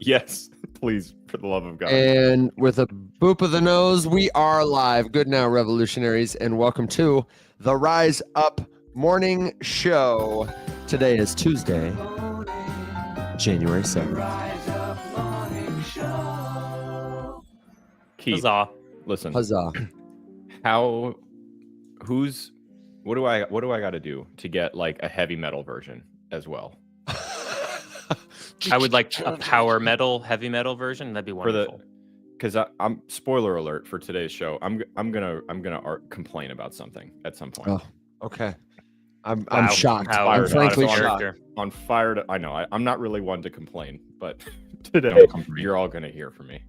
Yes, please, for the love of God. And with a boop of the nose, we are live. Good now, revolutionaries, and welcome to the Rise Up Morning Show. Today is Tuesday, January 7th. Keith, Huzzah. listen. Huzzah. What do I got to do to get like a heavy metal version as well? I would like a power metal, heavy metal version. That'd be wonderful. Because I'm spoiler alert for today's show. I'm gonna complain about something at some point. Oh, okay. I'm Wow. shocked. How I'm out of frankly character. shocked. On fire. I know. I'm not really one to complain, but today you're all gonna hear from me.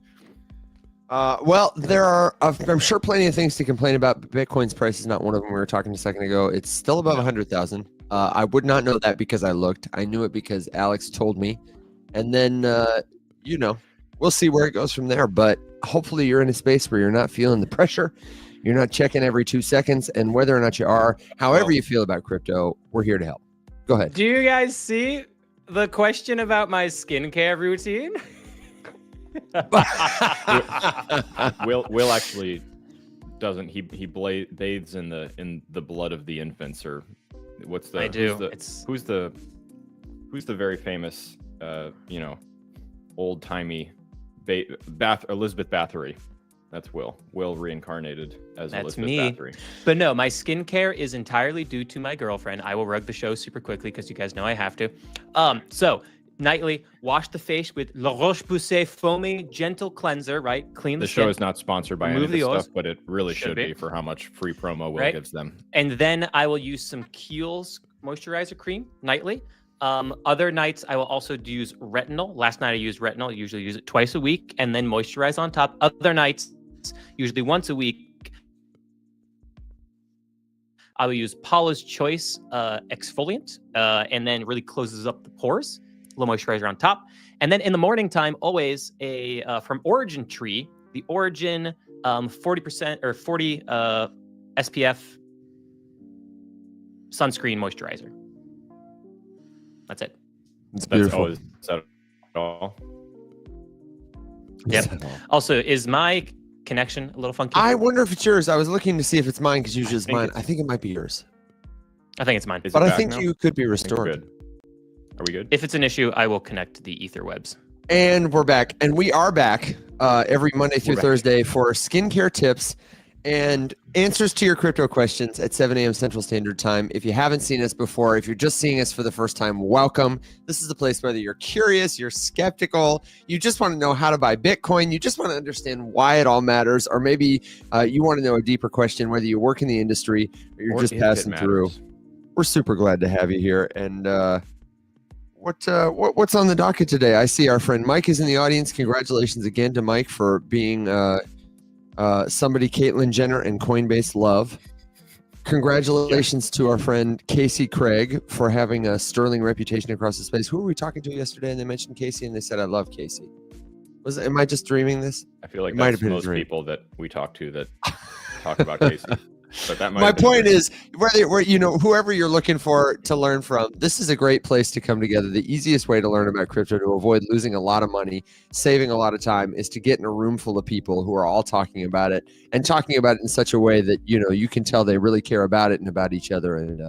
Well, there are, I'm sure, plenty of things to complain about. But Bitcoin's price is not one of them. We were talking a second ago. It's still above 100,000. I would not know that because I looked. I knew it because Alex told me. And then, we'll see where it goes from there. But hopefully you're in a space where you're not feeling the pressure. You're not checking every 2 seconds. And whether or not you are, however you feel about crypto, we're here to help. Go ahead. Do you guys see the question about my skincare routine? Will actually doesn't he bathes in the blood of the infants, or what's the I do. Who's the very famous old timey Elizabeth Bathory. That's Will reincarnated as That's Elizabeth me. Bathory. But no, my skincare is entirely due to my girlfriend. I will rug the show super quickly because you guys know I have to. So nightly, wash the face with La Roche-Posay foaming gentle cleanser, right? Clean the skin. Show is not sponsored by any Remove of this the oils. stuff, but it really should be for how much free promo Will gives them. And then I will use some Kiehl's moisturizer cream nightly. Other nights, I will also use retinol. Last night I used retinol. I usually use it twice a week and then moisturize on top. Other nights, usually once a week, I will use Paula's Choice exfoliant and then really closes up the pores. A little moisturizer on top. And then in the morning time, always from Origin Tree, the Origin 40% or 40 SPF sunscreen moisturizer. That's it. It's beautiful. Is that all? Yep. Also, is my connection a little funky? I wonder if it's yours. I was looking to see if it's mine because usually it's mine. I think it might be yours. I think it's mine. But I think you could be restored. Good. Are we good? If it's an issue, I will connect the ether webs. And we're back. And we are back every Monday through Thursday for skincare tips and answers to your crypto questions at 7 a.m. Central Standard Time. If you haven't seen us before, if you're just seeing us for the first time, welcome. This is the place whether you're curious, you're skeptical, you just want to know how to buy Bitcoin, you just want to understand why it all matters, or maybe you want to know a deeper question, whether you work in the industry or you're just passing through. We're super glad to have you here. And what's on the docket today? I see our friend Mike is in the audience. Congratulations again to Mike for being somebody Caitlyn Jenner and Coinbase love. Congratulations to our friend Casey Craig for having a sterling reputation across the space. Who were we talking to yesterday? And they mentioned Casey, and they said, "I love Casey." Am I just dreaming this? I feel like that's most people that we talk to that talk about Casey. But that my point is, whoever you're looking for to learn from, this is a great place to come together. The easiest way to learn about crypto to avoid losing a lot of money, saving a lot of time, is to get in a room full of people who are all talking about it and talking about it in such a way that you can tell they really care about it and about each other, and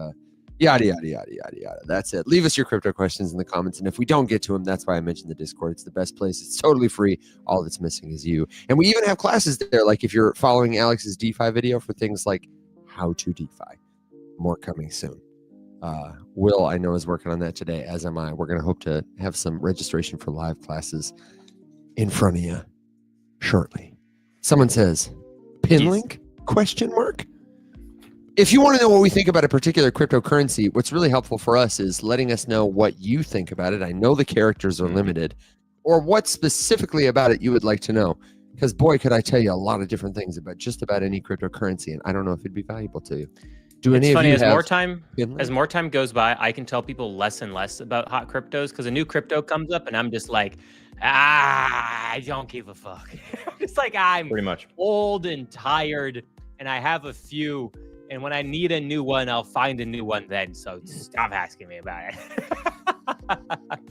yada yada yada yada yada. That's it. Leave us your crypto questions in the comments, and if we don't get to them, that's why I mentioned the Discord. It's the best place. It's totally free. All that's missing is you. And we even have classes there, like if you're following Alex's DeFi video, for things like how to DeFi. More coming soon. Will, I know, is working on that today, as am I. We're going to hope to have some registration for live classes in front of you shortly. Someone says, pin link? Question mark? If you want to know what we think about a particular cryptocurrency, what's really helpful for us is letting us know what you think about it. I know the characters are limited, or what specifically about it you would like to know. Because boy, could I tell you a lot of different things about just about any cryptocurrency, and I don't know if it'd be valuable to you. It's funny, as more time goes by, I can tell people less and less about hot cryptos because a new crypto comes up and I'm just like, I don't give a fuck. It's like I'm pretty much old and tired, and I have a few, and when I need a new one, I'll find a new one then. So stop asking me about it.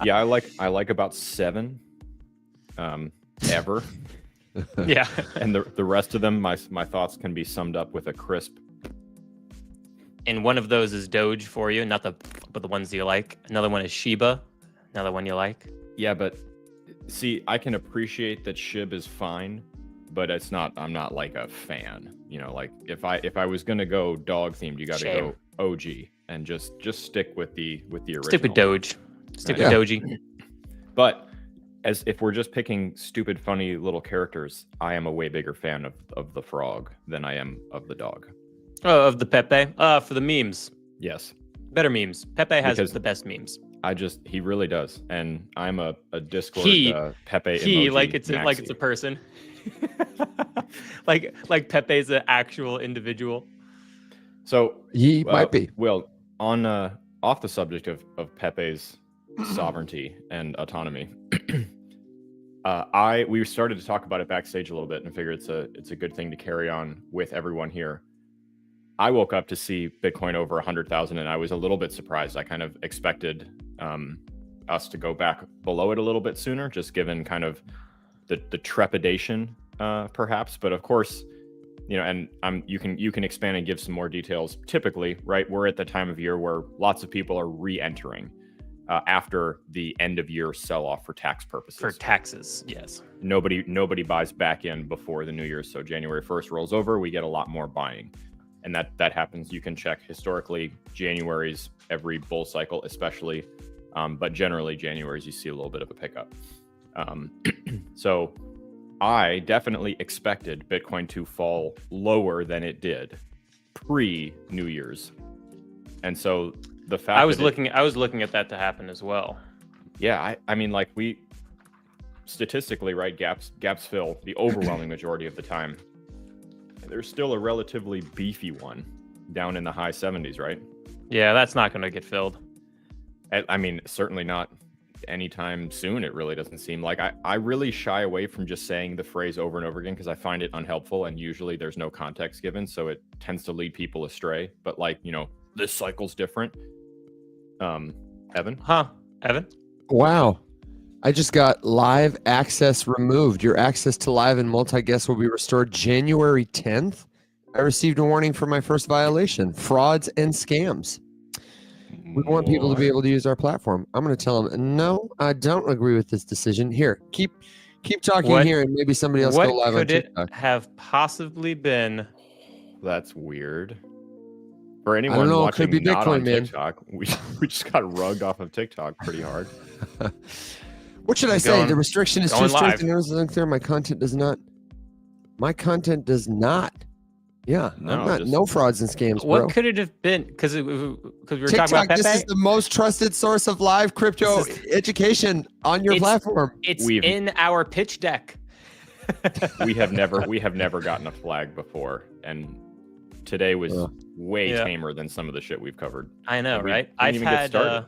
Yeah, I like about 7 ever. Yeah. And the rest of them, my thoughts can be summed up with a crisp. And one of those is Doge for you, but the ones you like. Another one is Shiba. Another one you like. Yeah, but see, I can appreciate that Shib is fine, but I'm not like a fan. You know, like if I was gonna go dog themed, you got to go OG and just stick with the original. Stick with Doge. Stick with Yeah. Doji. But as if we're just picking stupid, funny little characters, I am a way bigger fan of the frog than I am of the dog. Oh, of the Pepe. For the memes. Yes, Better memes. Pepe has Because- the best memes. he really does, and I'm a Discord Pepe He emoji like it's a maxi. person. like Pepe's an actual individual. So He might be. Well, on off the subject of Pepe's sovereignty and autonomy, we started to talk about it backstage a little bit and figured it's a good thing to carry on with everyone here. I woke up to see Bitcoin over 100,000, and I was a little bit surprised. I kind of expected us to go back below it a little bit sooner, just given kind of the trepidation, perhaps. But of course, you know, and you can expand and give some more details. Typically, right, we're at the time of year where lots of people are re-entering after the end of year sell-off for tax purposes. For taxes, yes. Nobody buys back in before the New Year's. So January 1st rolls over, we get a lot more buying. And that happens. You can check historically January's every bull cycle, especially, but generally January's you see a little bit of a pickup. So I definitely expected Bitcoin to fall lower than it did pre-New Year's, and so the fact I was looking at that to happen as well. Yeah, I mean, like we statistically, right? Gaps fill the overwhelming majority of the time. There's still a relatively beefy one down in the high 70s, right? Yeah, that's not going to get filled. I mean, certainly not anytime soon. It really doesn't seem like. I really shy away from just saying the phrase over and over again because I find it unhelpful, and usually there's no context given, so it tends to lead people astray. But like, you know, this cycle's different. Evan? Evan? Wow. I just got live access removed. Your access to live and multi-guest will be restored January 10th. I received a warning for my first violation, frauds and scams. We want people to be able to use our platform. I'm going to tell them, no, I don't agree with this decision. Here, keep talking here, and maybe somebody else go live on What could it TikTok. have possibly been? That's weird. For I anyone don't know, it watching could be not Bitcoin, on man. TikTok, we just got rugged off of TikTok pretty hard. What should I say? Going- The restriction is too going strict live. and it was unclear. My content does not. Yeah, No, just- no frauds and scams, What bro. could it have been? Because we were talking TikTok, about Pepe. this is the most trusted source of live crypto This education on your It's- platform. It's We've- in our pitch deck. we have never gotten a flag before, and today was Yeah. way Yeah. tamer than some of the shit we've covered. I know, And we right? didn't I've even get started.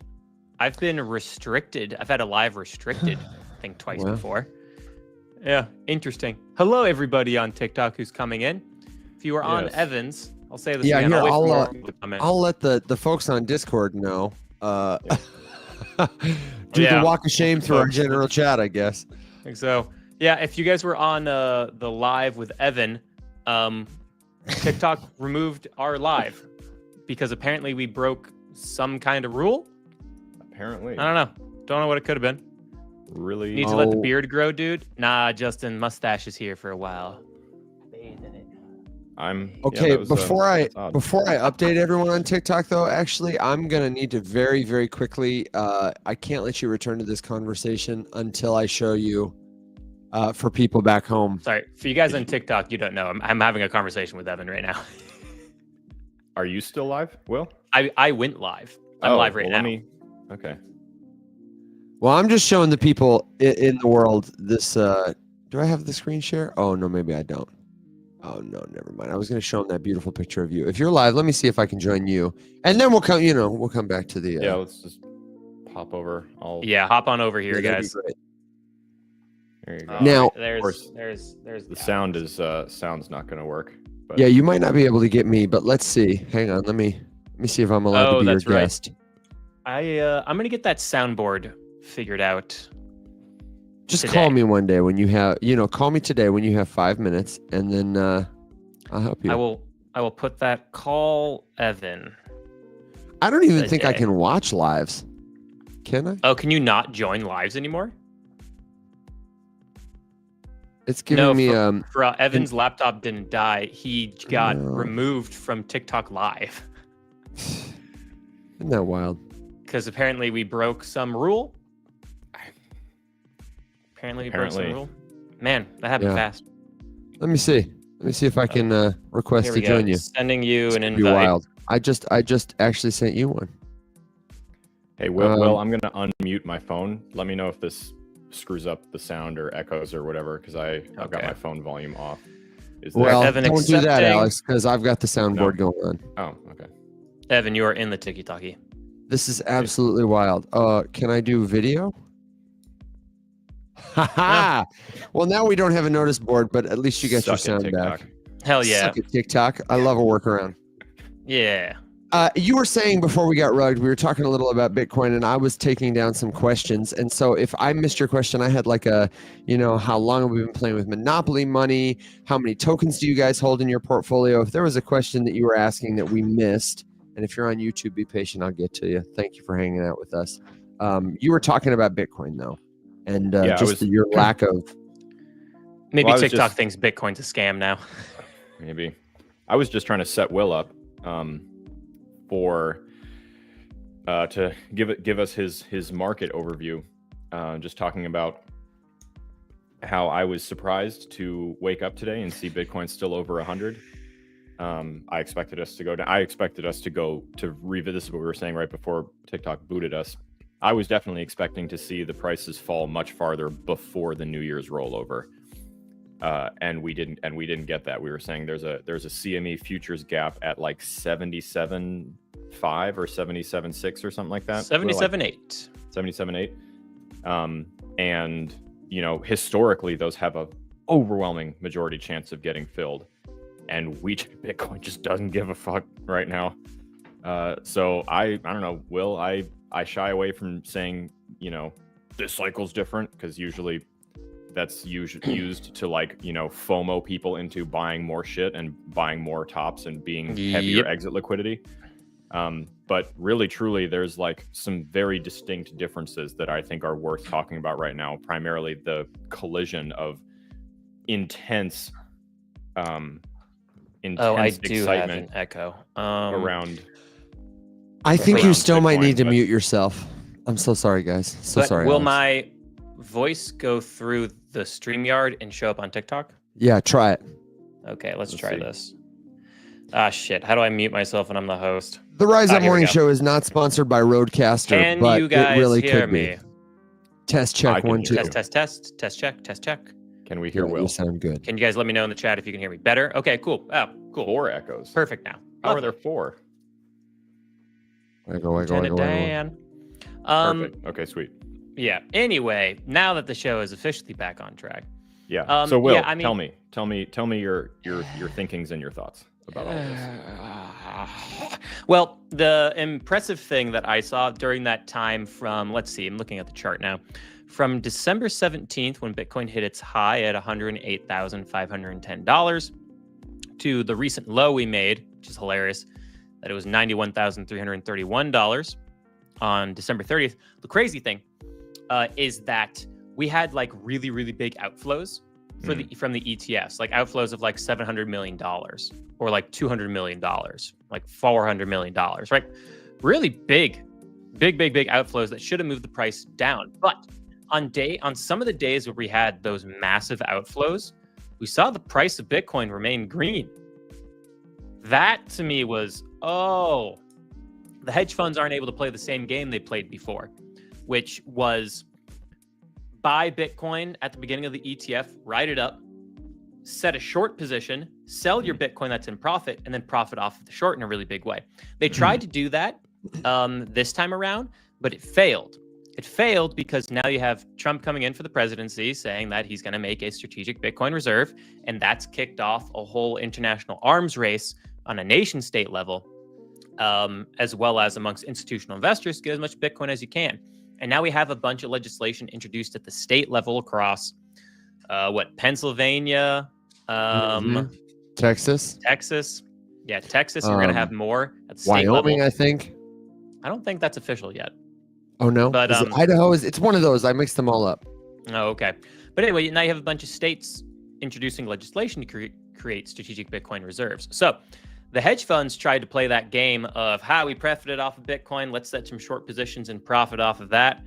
I've been restricted. I've had a live restricted, I think twice Wow. before. Yeah, interesting. Hello, everybody on TikTok who's coming in. If you are on Yes. Evans, I'll say this Yeah, again. here, wait for I'll, more people to come in. I'll let the folks on Discord know. Do Yeah. the walk of shame through our Folks. general chat, I guess. I think so. Yeah, if you guys were on the live with Evan, TikTok removed our live because apparently we broke some kind of rule. Apparently, I don't know. Don't know what it could have been. really. Need to let the Oh. beard grow, dude. Nah, Justin, mustache is here for a while. I'm Okay, that was, before I that's odd. update everyone on TikTok, though, actually, I'm gonna need to very, very quickly. I can't let you return to this conversation until I show you for people back home. Sorry, for you guys on TikTok, you don't know. I'm having a conversation with Evan right now. Are you still live, Will? I went live. I'm live right well, now. Okay. Well, I'm just showing the people in the world this. Do I have the screen share? Oh no, maybe I don't. Oh no, never mind. I was going to show them that beautiful picture of you. If you're live, let me see if I can join you, and then we'll come. We'll come back to the. Yeah, let's just pop over. Yeah, hop on over here, yeah, that'd be guys. great. There you go. All Now- right, course, there's the sound is sound's not going to work. But Yeah, you might not be able to get me, but let's see. Hang on, let me see if I'm allowed Oh, to be your that's right. guest. I'm gonna get that soundboard figured out. Just today. call me one day when you have, call me today when you have 5 minutes, and then I'll help you. I will put that. Call Evan. I don't even think I today. can watch lives. Can I? Oh, can you not join lives anymore? It's giving me Evan's laptop didn't die. He got No. removed from TikTok Live Isn't that wild? because apparently we broke some rule. Apparently we broke some Apparently. rule. Man, that happened Yeah. fast. Let me see if I can request Here to we go. join you. Sending you It's an gonna be invite. wild. I just actually sent you one. Hey, Will, Um, I'm gonna unmute my phone. Let me know if this screws up the sound or echoes or whatever, because I've got Okay. my phone volume off. Is Well, Evan don't do that, accepting? Alex, because I've got the soundboard going on. Oh, okay. Evan, you are in the Tiki-Taki. This is absolutely wild. Can I do video? Haha. Well, now we don't have a notice board, but at least you got your Suck it, sound back. TikTok. Hell yeah. Suck it, TikTok. I love a workaround. Yeah. You were saying before we got rugged, we were talking a little about Bitcoin, and I was taking down some questions. And so if I missed your question, I had like how long have we been playing with Monopoly money? How many tokens do you guys hold in your portfolio? If there was a question that you were asking that we missed, and if you're on YouTube, be patient, I'll get to you. Thank you for hanging out with us. You were talking about Bitcoin though, and Yeah, I just was- your lack of. Maybe Well, I was TikTok just- thinks Bitcoin's a scam now. Maybe. I was just trying to set Will up for to give us his market overview. Just talking about how I was surprised to wake up today and see Bitcoin still over 100. I expected us to go down. I expected us to go to revisit. This is what we were saying right before TikTok booted us. I was definitely expecting to see the prices fall much farther before the New Year's rollover. And we didn't get that. We were saying there's a CME futures gap at like 77.5 or 77.6 or something like that. 77.8. 77.8. And historically those have a overwhelming majority chance of getting filled, and Bitcoin just doesn't give a fuck right now. So I don't know, Will, I shy away from saying this cycle's different, because usually that's used to FOMO people into buying more shit and buying more tops and being heavier Yep. exit liquidity. But really, truly, there's like some very distinct differences that I think are worth talking about right now. Primarily the collision of intense Oh, I do have an excitement echo. around. I think you around still might Bitcoin, need to but- mute yourself. I'm so sorry, guys. So But sorry. will Alex. my voice go through the StreamYard and show up on TikTok? Yeah, try it. Okay, let's Let's try see. this. Ah, shit. How do I mute myself when I'm the host? The Rise Up Here we Morning go. Show is not sponsored by Roadcaster, Can but you guys it really hear could me? be. Test I check can 1 hear 2. you. Test check. Can we hear Yeah, Will? you sound good. Can you guys let me know in the chat if you can hear me better? Okay, cool. Oh, cool. 4 echoes. Perfect now. How are Lovely. there 4? Wiggle. Lieutenant Dan. Perfect. Okay, sweet. Yeah. Anyway, now that the show is officially back on track. Yeah. So Will, yeah, I mean- tell me your thinkings and your thoughts about all this. Well, the impressive thing that I saw during that time from, let's see, I'm looking at the chart now, from December 17th, when Bitcoin hit its high at $108,510, to the recent low we made, which is hilarious, that it was $91,331 on December 30th. The crazy thing is that we had like really, really big outflows from the ETFs, like outflows of like $700 million or like $200 million, like $400 million, right? Really big outflows that should have moved the price down. But on some of the days where we had those massive outflows, we saw the price of Bitcoin remain green. That to me was, the hedge funds aren't able to play the same game they played before, which was buy Bitcoin at the beginning of the ETF, ride it up, set a short position, sell your Bitcoin that's in profit, and then profit off of the short in a really big way. They tried to do that this time around, but it failed. It failed because now you have Trump coming in for the presidency saying that he's going to make a strategic Bitcoin reserve, and that's kicked off a whole international arms race on a nation state level, as well as amongst institutional investors, get as much Bitcoin as you can. And now we have a bunch of legislation introduced at the state level across Pennsylvania, Texas, Texas. Yeah, Texas. You're going to have more at the state Wyoming, level. I think. I don't think that's official yet. Oh no, but is it Idaho? It's one of those. I mixed them all up. Oh, okay. But anyway, now you have a bunch of states introducing legislation to create strategic Bitcoin reserves. So the hedge funds tried to play that game of how we profited off of Bitcoin. Let's set some short positions and profit off of that.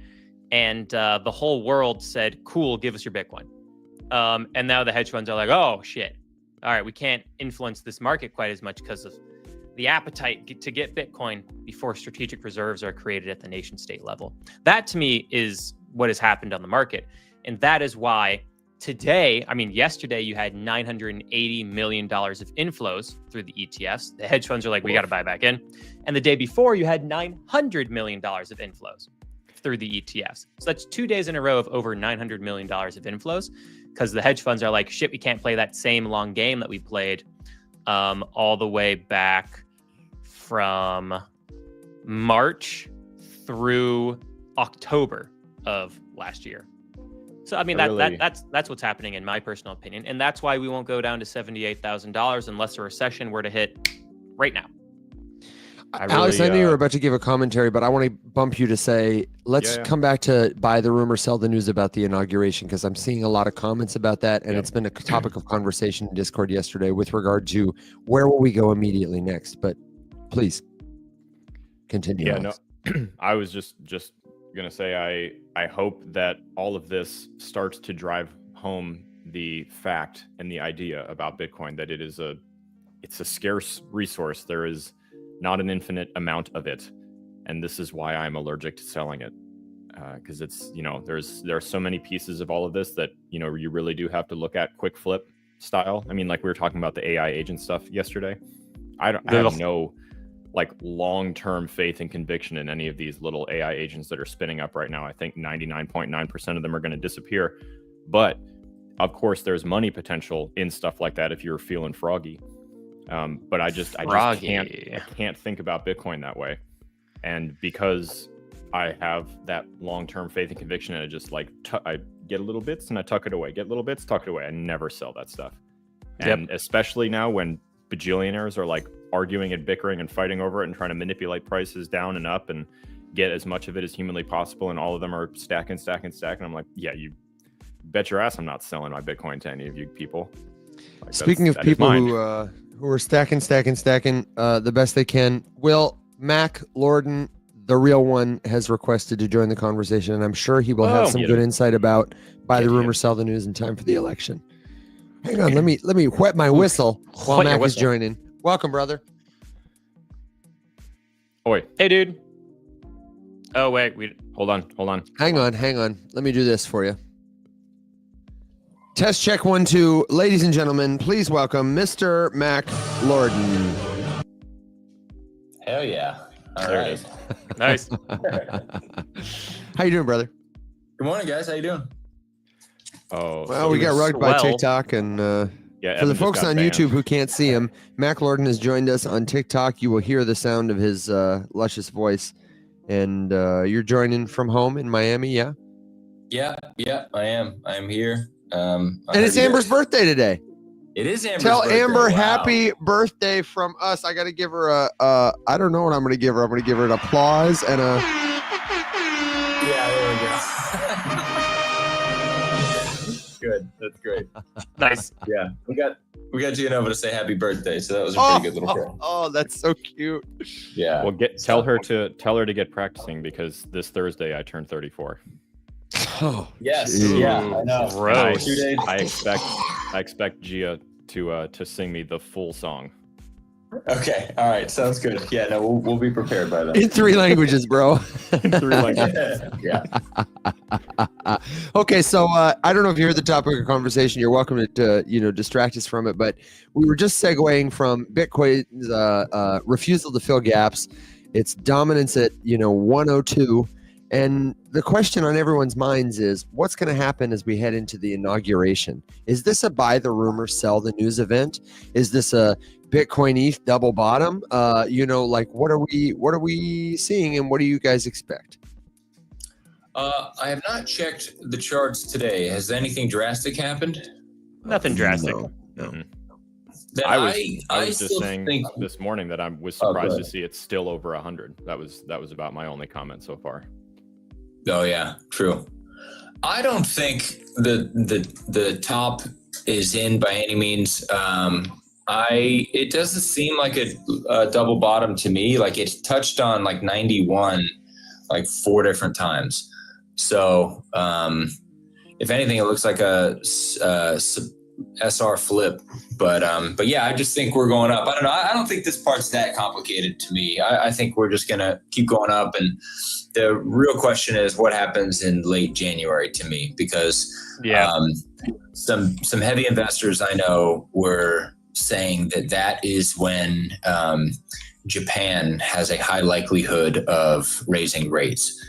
And the whole world said, cool, give us your Bitcoin. And now the hedge funds are like, oh, shit. All right, we can't influence this market quite as much because of the appetite to get Bitcoin before strategic reserves are created at the nation state level. That to me is what has happened on the market. And that is why yesterday you had $980 million of inflows through the ETFs. The hedge funds are like, we got to buy back in. And the day before you had $900 million of inflows through the ETFs. So that's 2 days in a row of over $900 million of inflows because the hedge funds are like, shit, we can't play that same long game that we played all the way back from March through October of last year. So I mean that's what's happening in my personal opinion, and that's why we won't go down to $78,000 unless a recession were to hit right now. Alex, I know you were about to give a commentary, but I want to bump you to say, let's come back to buy the rumor, sell the news about the inauguration, because I'm seeing a lot of comments about that, and it's been a topic of conversation in Discord yesterday with regard to where will we go immediately next. But please continue. Yeah, Alex. No, I was just gonna say I hope that all of this starts to drive home the fact and the idea about Bitcoin that it's a scarce resource. There is not an infinite amount of it, and this is why I'm allergic to selling it, because it's there are so many pieces of all of this that you really do have to look at quick flip style. I mean, like we were talking about the AI agent stuff yesterday. I have no long-term faith and conviction in any of these little AI agents that are spinning up right now. I think 99.9% of them are going to disappear, but of course there's money potential in stuff like that if you're feeling froggy. But I just can't think about Bitcoin that way. And because I have that long-term faith and conviction, and I get little bits and I tuck it away, get little bits, tuck it away. I never sell that stuff. And especially now when bajillionaires are arguing and bickering and fighting over it and trying to manipulate prices down and up and get as much of it as humanly possible. And all of them are stacking. I'm like, yeah, you bet your ass I'm not selling my Bitcoin to any of you people. Speaking of people who are stacking the best they can, Mac Lorden, the real one, has requested to join the conversation, and I'm sure he will have some good insight about buy the rumor, sell the news in time for the election. Hang on, let me wet my whistle while Mac is joining. Welcome, brother. Oi. Hey, dude. Oh, wait. Hold on. Hang on. Let me do this for you. Test check 1, 2. Ladies and gentlemen, please welcome Mr. Mac Lorden. Hell yeah. All there right. it is. Nice. How you doing, brother? Good morning, guys. How you doing? Oh, well, we got rugged by TikTok, and for the folks on YouTube who can't see him, Mac Lorden has joined us on TikTok. You will hear the sound of his luscious voice, and you're joining from home in Miami, yeah? Yeah, I am. I am here. And it's Amber's birthday today. It is Amber's Tell birthday. Amber Wow. happy birthday from us. I got to give her I don't know what I'm going to give her. I'm going to give her an applause and a... Yeah, there we go. Good. That's great. Nice. Yeah, we got Gianova to say happy birthday, so that was a pretty good little thing. Oh, that's so cute. Yeah. Well, tell her to get practicing, because this Thursday I turn 34. Oh, Yes. geez. Yeah, I know. Gross. 2 days. I expect Gia to sing me the full song. Okay. All right. Sounds good. Yeah. No, we'll be prepared by then. In 3 languages, bro. Yeah. Okay, so I don't know if you heard the topic of conversation. You're welcome to distract us from it, but we were just segueing from Bitcoin's refusal to fill gaps, its dominance at 102, and the question on everyone's minds is, what's going to happen as we head into the inauguration? Is this a buy the rumor, sell the news event? Is this a Bitcoin ETH double bottom? What are we seeing, and what do you guys expect? I have not checked the charts today. Has anything drastic happened? Nothing drastic. No. Mhm. Then I was just still saying think this morning that I was Oh, go surprised to ahead. see it's still over 100. That was about my only comment so far. Oh yeah, true. I don't think the top is in by any means. It doesn't seem like a double bottom to me. Like it touched on like 91 like 4 different times. So if anything, it looks like a SR flip. But yeah, I just think we're going up. I don't know. I don't think this part's that complicated to me. I think we're just gonna keep going up, and the real question is what happens in late January to me, because some heavy investors I know were saying that is when Japan has a high likelihood of raising rates,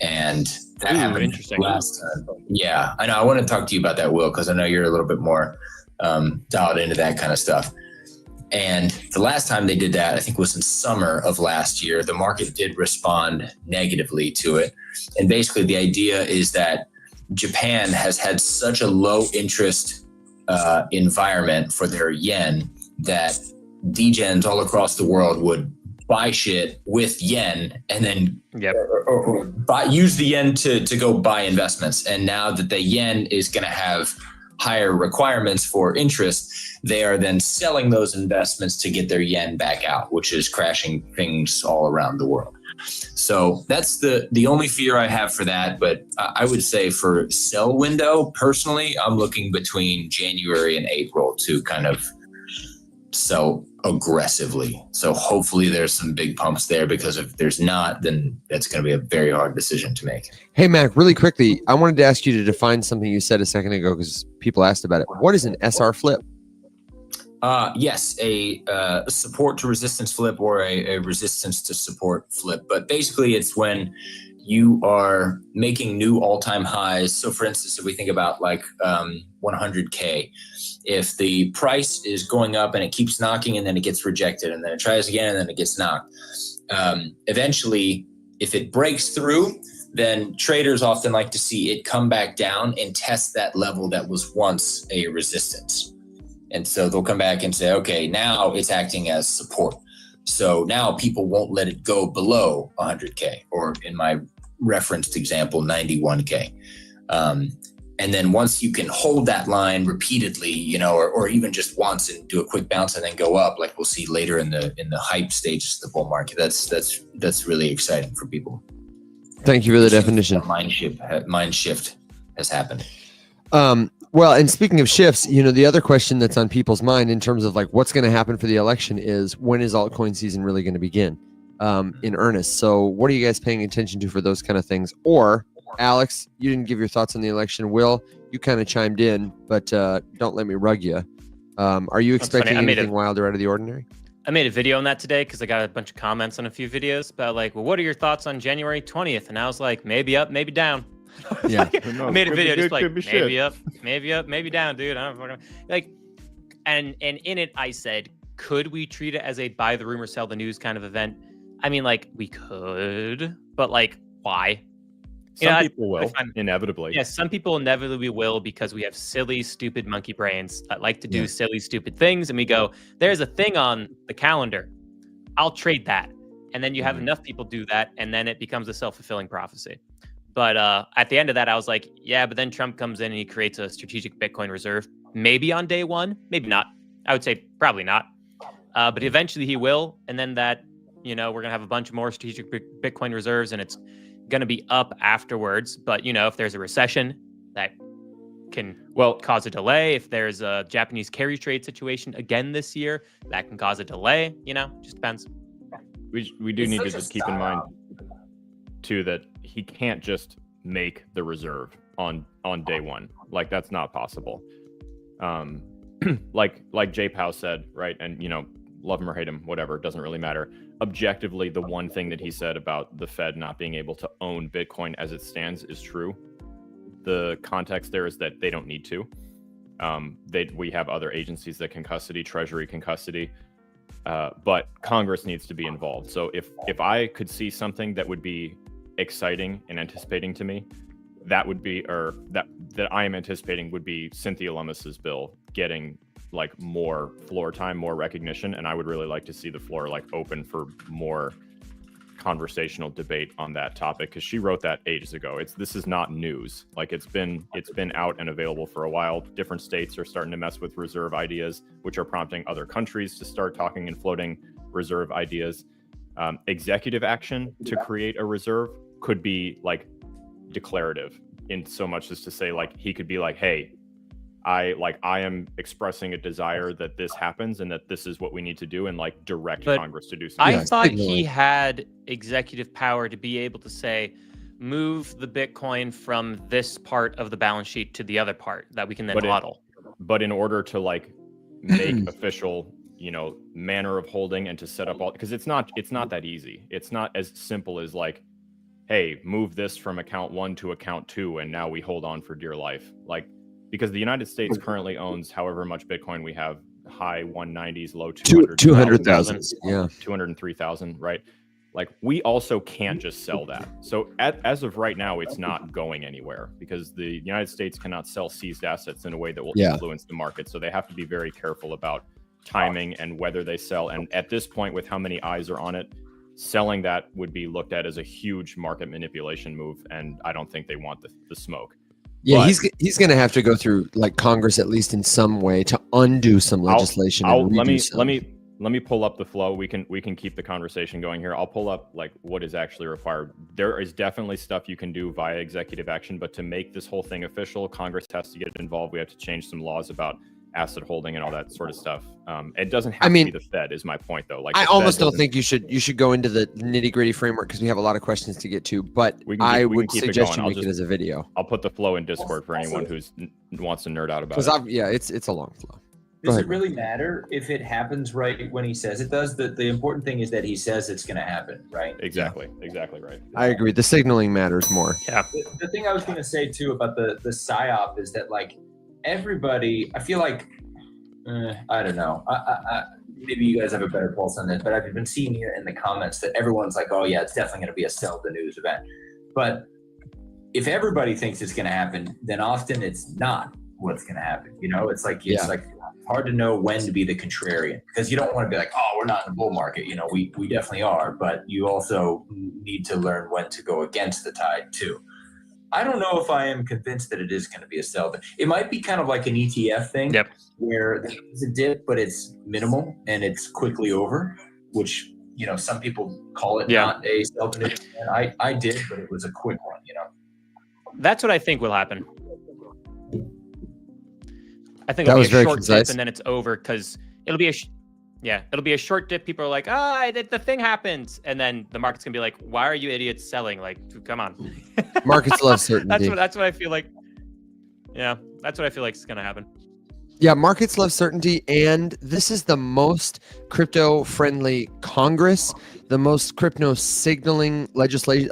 and that happened interesting. last time. Yeah, I know. I want to talk to you about that, Will, because I know you're a little bit more dialed into that kind of stuff. And the last time they did that, I think was in summer of last year. The market did respond negatively to it. And basically the idea is that Japan has had such a low interest environment for their yen that degens all across the world would buy shit with yen and then or use the yen to go buy investments. And now that the yen is going to have higher requirements for interest, they are then selling those investments to get their yen back out, which is crashing things all around the world. So that's the only fear I have for that. But I would say for sell window, personally, I'm looking between January and April to kind of sell aggressively. So hopefully there's some big pumps there, because if there's not, then that's going to be a very hard decision to make. Hey, Mac, really quickly, I wanted to ask you to define something you said a second ago because people asked about it. What is an SR flip? Yes, a support to resistance flip, or a resistance to support flip. But basically it's when you are making new all-time highs. So for instance, if we think about like 100K, if the price is going up and it keeps knocking and then it gets rejected and then it tries again and then it gets knocked, eventually if it breaks through, then traders often like to see it come back down and test that level that was once a resistance. And so they'll come back and say, okay, now it's acting as support. So now people won't let it go below 100K, or in my referenced example, 91K. And then once you can hold that line repeatedly, or even just once and do a quick bounce and then go up, like we'll see later in the hype stages of the bull market, that's really exciting for people. Thank you for the definition. Mind shift has happened. Well, and speaking of shifts, the other question that's on people's mind in terms of like what's going to happen for the election is, when is altcoin season really going to begin in earnest? So what are you guys paying attention to for those kind of things? Or Alex, you didn't give your thoughts on the election. Will, you kind of chimed in, but don't let me rug you. Are you expecting anything wilder out of the ordinary? I made a video on that today because I got a bunch of comments on a few videos about like, well, what are your thoughts on January 20th? And I was like, maybe up, maybe down. Yeah. I made a video just like maybe up, maybe down, dude. I don't fucking like. And in it, I said, could we treat it as a buy the rumor, sell the news kind of event? I mean, like we could, but like, why? Some people will, inevitably. Yes, some people inevitably will, because we have silly, stupid monkey brains that like to do silly, stupid things. And we go, there's a thing on the calendar, I'll trade that. And then you have enough people do that, and then it becomes a self-fulfilling prophecy. But at the end of that, I was like, yeah, but then Trump comes in and he creates a strategic Bitcoin reserve. Maybe on day one, maybe not. I would say probably not. But eventually he will. And then that, we're going to have a bunch more strategic Bitcoin reserves, and it's going to be up afterwards. But, if there's a recession, that can cause a delay. If there's a Japanese carry trade situation again this year, that can cause a delay. Just depends. We do need to just keep in mind, too, that he can't just make the reserve on day one. Like, that's not possible. Like Jay Powell said, right? And, love him or hate him, whatever, it doesn't really matter. Objectively, the one thing that he said about the Fed not being able to own Bitcoin as it stands is true. The context there is that they don't need to. We have other agencies that can custody, Treasury can custody, but Congress needs to be involved. So if I could see something that would be exciting and anticipating to me, that would be, or that I am anticipating would be Cynthia Lummis's bill getting like more floor time, more recognition, and I would really like to see the floor like open for more conversational debate on that topic, because she wrote that ages ago. This is not news. Like it's been out and available for a while. Different states are starting to mess with reserve ideas, which are prompting other countries to start talking and floating reserve ideas. Executive action to create a reserve could be like declarative, in so much as to say like he could be like, hey, I am expressing a desire that this happens and that this is what we need to do, and like direct Congress to do something. I thought he had executive power to be able to say, move the Bitcoin from this part of the balance sheet to the other part that we can then model. But in order to like make official, manner of holding and to set up all, because it's not that easy. It's not as simple as like, hey, move this from account 1 to account 2 and now we hold on for dear life. Like, because the United States currently owns however much Bitcoin we have, high 190s, low 200,000, yeah, 203,000, right? Like we also can't just sell that. So as of right now, it's not going anywhere, because the United States cannot sell seized assets in a way that will influence the market. So they have to be very careful about timing and whether they sell. And at this point, with how many eyes are on it, selling that would be looked at as a huge market manipulation move. And I don't think they want the smoke. Yeah, but he's going to have to go through like Congress, at least in some way, to undo some legislation. Let me pull up the flow. We can keep the conversation going here. I'll pull up like what is actually required. There is definitely stuff you can do via executive action, but to make this whole thing official, Congress has to get involved. We have to change some laws about asset holding and all that sort of stuff. It doesn't have to be the Fed, is my point though. Like I almost don't think you should go into the nitty gritty framework, because we have a lot of questions to get to, but I would suggest you make it as a video. I'll put the flow in Discord for anyone who wants to nerd out about it. Because it's a long flow. Does it really matter if it happens right when he says it does? The important thing is that he says it's going to happen, right? Exactly right. I agree. The signaling matters more. Yeah. The thing I was going to say too about the PSYOP is that like everybody, I feel like, I don't know. I maybe you guys have a better pulse on this, but I've been seeing here in the comments that everyone's like, oh yeah, it's definitely going to be a sell the news event. But if everybody thinks it's going to happen, then often it's not what's going to happen. It's like, like hard to know when to be the contrarian, because you don't want to be like, oh, we're not in the bull market. We definitely are, but you also need to learn when to go against the tide too. I don't know if I am convinced that it is going to be a sell. It might be kind of like an ETF thing, where there's a dip, but it's minimal and it's quickly over, which, some people call it not a sell. And I did, but it was a quick one, That's what I think will happen. I think it'll be a short dip and then it's over, because it'll be a short dip. People are like, the thing happens. And then the market's gonna be like, why are you idiots selling? Like, come on. Markets love certainty. That's what I feel like. Yeah, that's what I feel like is gonna happen. Yeah, markets love certainty, and this is the most crypto-friendly Congress, the most crypto signaling legislation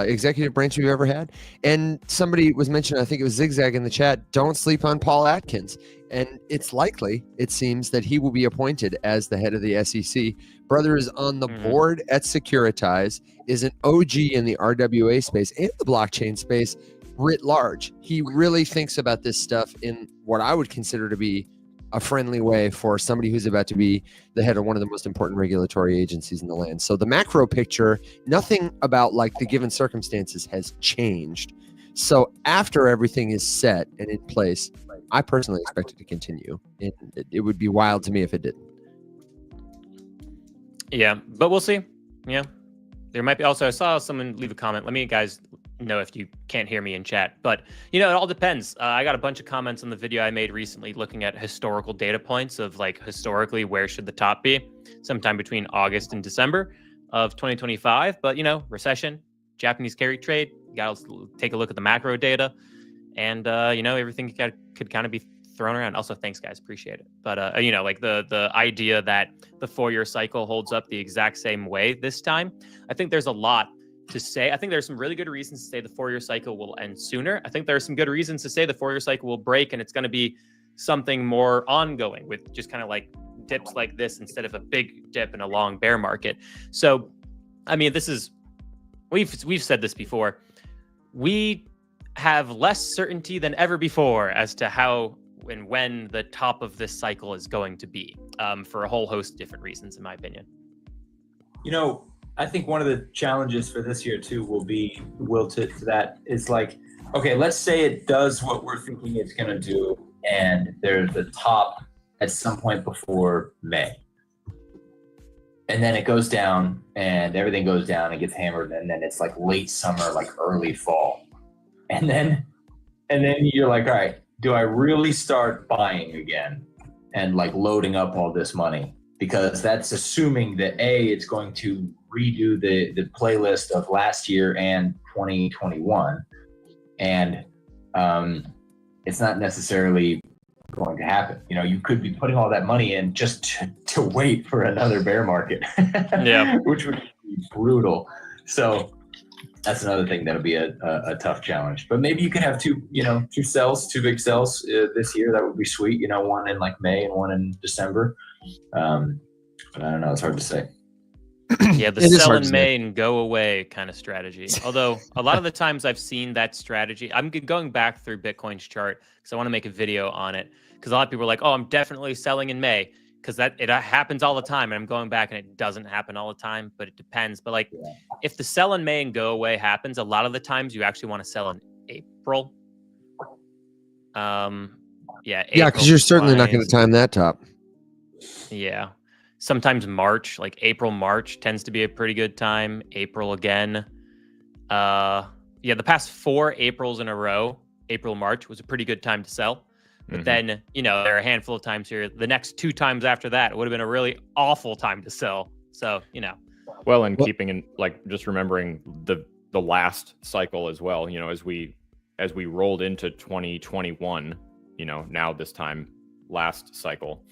executive branch we've ever had. And somebody was mentioning, I think it was Zigzag in the chat, don't sleep on Paul Atkins. And it's likely, it seems, that he will be appointed as the head of the SEC. Brother is on the board at Securitize, is an OG in the RWA space and the blockchain space writ large. He really thinks about this stuff in what I would consider to be a friendly way for somebody who's about to be the head of one of the most important regulatory agencies in the land. So the macro picture, nothing about like the given circumstances has changed. So after everything is set and in place, I personally expect it to continue. It would be wild to me if it didn't. Yeah, but we'll see. Yeah. There might be also, I saw someone leave a comment. Let me guys know if you can't hear me in chat, but it all depends. I got a bunch of comments on the video I made recently looking at historical data points of like historically where should the top be sometime between August and December of 2025. But recession, Japanese carry trade, you gotta take a look at the macro data, and everything could kind of be thrown around. Also, thanks guys, appreciate it. But like the idea that the 4-year cycle holds up the exact same way this time, I think there's a lot to say. I think there's some really good reasons to say the 4-year cycle will end sooner. I think there are some good reasons to say the 4-year cycle will break and it's going to be something more ongoing with just kind of like dips like this instead of a big dip in a long bear market. So, I mean, this is we've said this before. We have less certainty than ever before as to how and when the top of this cycle is going to be, for a whole host of different reasons, in my opinion. I think one of the challenges for this year too will be, to that is like, okay, let's say it does what we're thinking it's going to do, and there's a top at some point before May. And then it goes down and everything goes down and gets hammered. And then it's like late summer, like early fall. And then you're like, all right, do I really start buying again and like loading up all this money? Because that's assuming that it's going to redo the playlist of last year and 2021. And it's not necessarily going to happen. You could be putting all that money in just to wait for another bear market, which would be brutal. So that's another thing that'll be a tough challenge. But maybe you can have two big sells this year. That would be sweet. One in like May and one in December. But I don't know. It's hard to say. Yeah, the sell in May and go away kind of strategy. Although a lot of the times I've seen that strategy. I'm going back through Bitcoin's chart because I want to make a video on it. Because a lot of people are like, oh, I'm definitely selling in May. Because it happens all the time. And I'm going back and it doesn't happen all the time, but it depends. But like, if the sell in May and go away happens, a lot of the times you actually want to sell in April. April, because you're certainly not going to time that top. Yeah. Sometimes March, like March tends to be a pretty good time. April again. The past 4 Aprils in a row, April, March was a pretty good time to sell. But then, there are a handful of times here. The next 2 times after that would have been a really awful time to sell. So, Well, and keeping in just remembering the last cycle as well, as we rolled into 2021, now this time last cycle,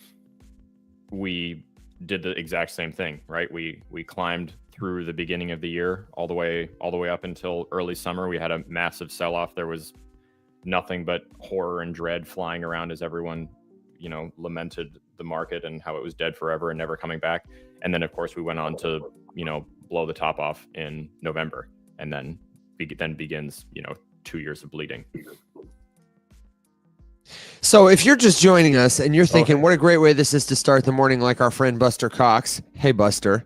we did the exact same thing, right? We climbed through the beginning of the year all the way up until early summer. We had a massive sell-off. There was nothing but horror and dread flying around as everyone, lamented the market and how it was dead forever and never coming back. And then of course we went on to, blow the top off in November, and then begins, 2 years of bleeding. So if you're just joining us and you're thinking, what a great way this is to start the morning, like our friend Buster Cox. Hey, Buster.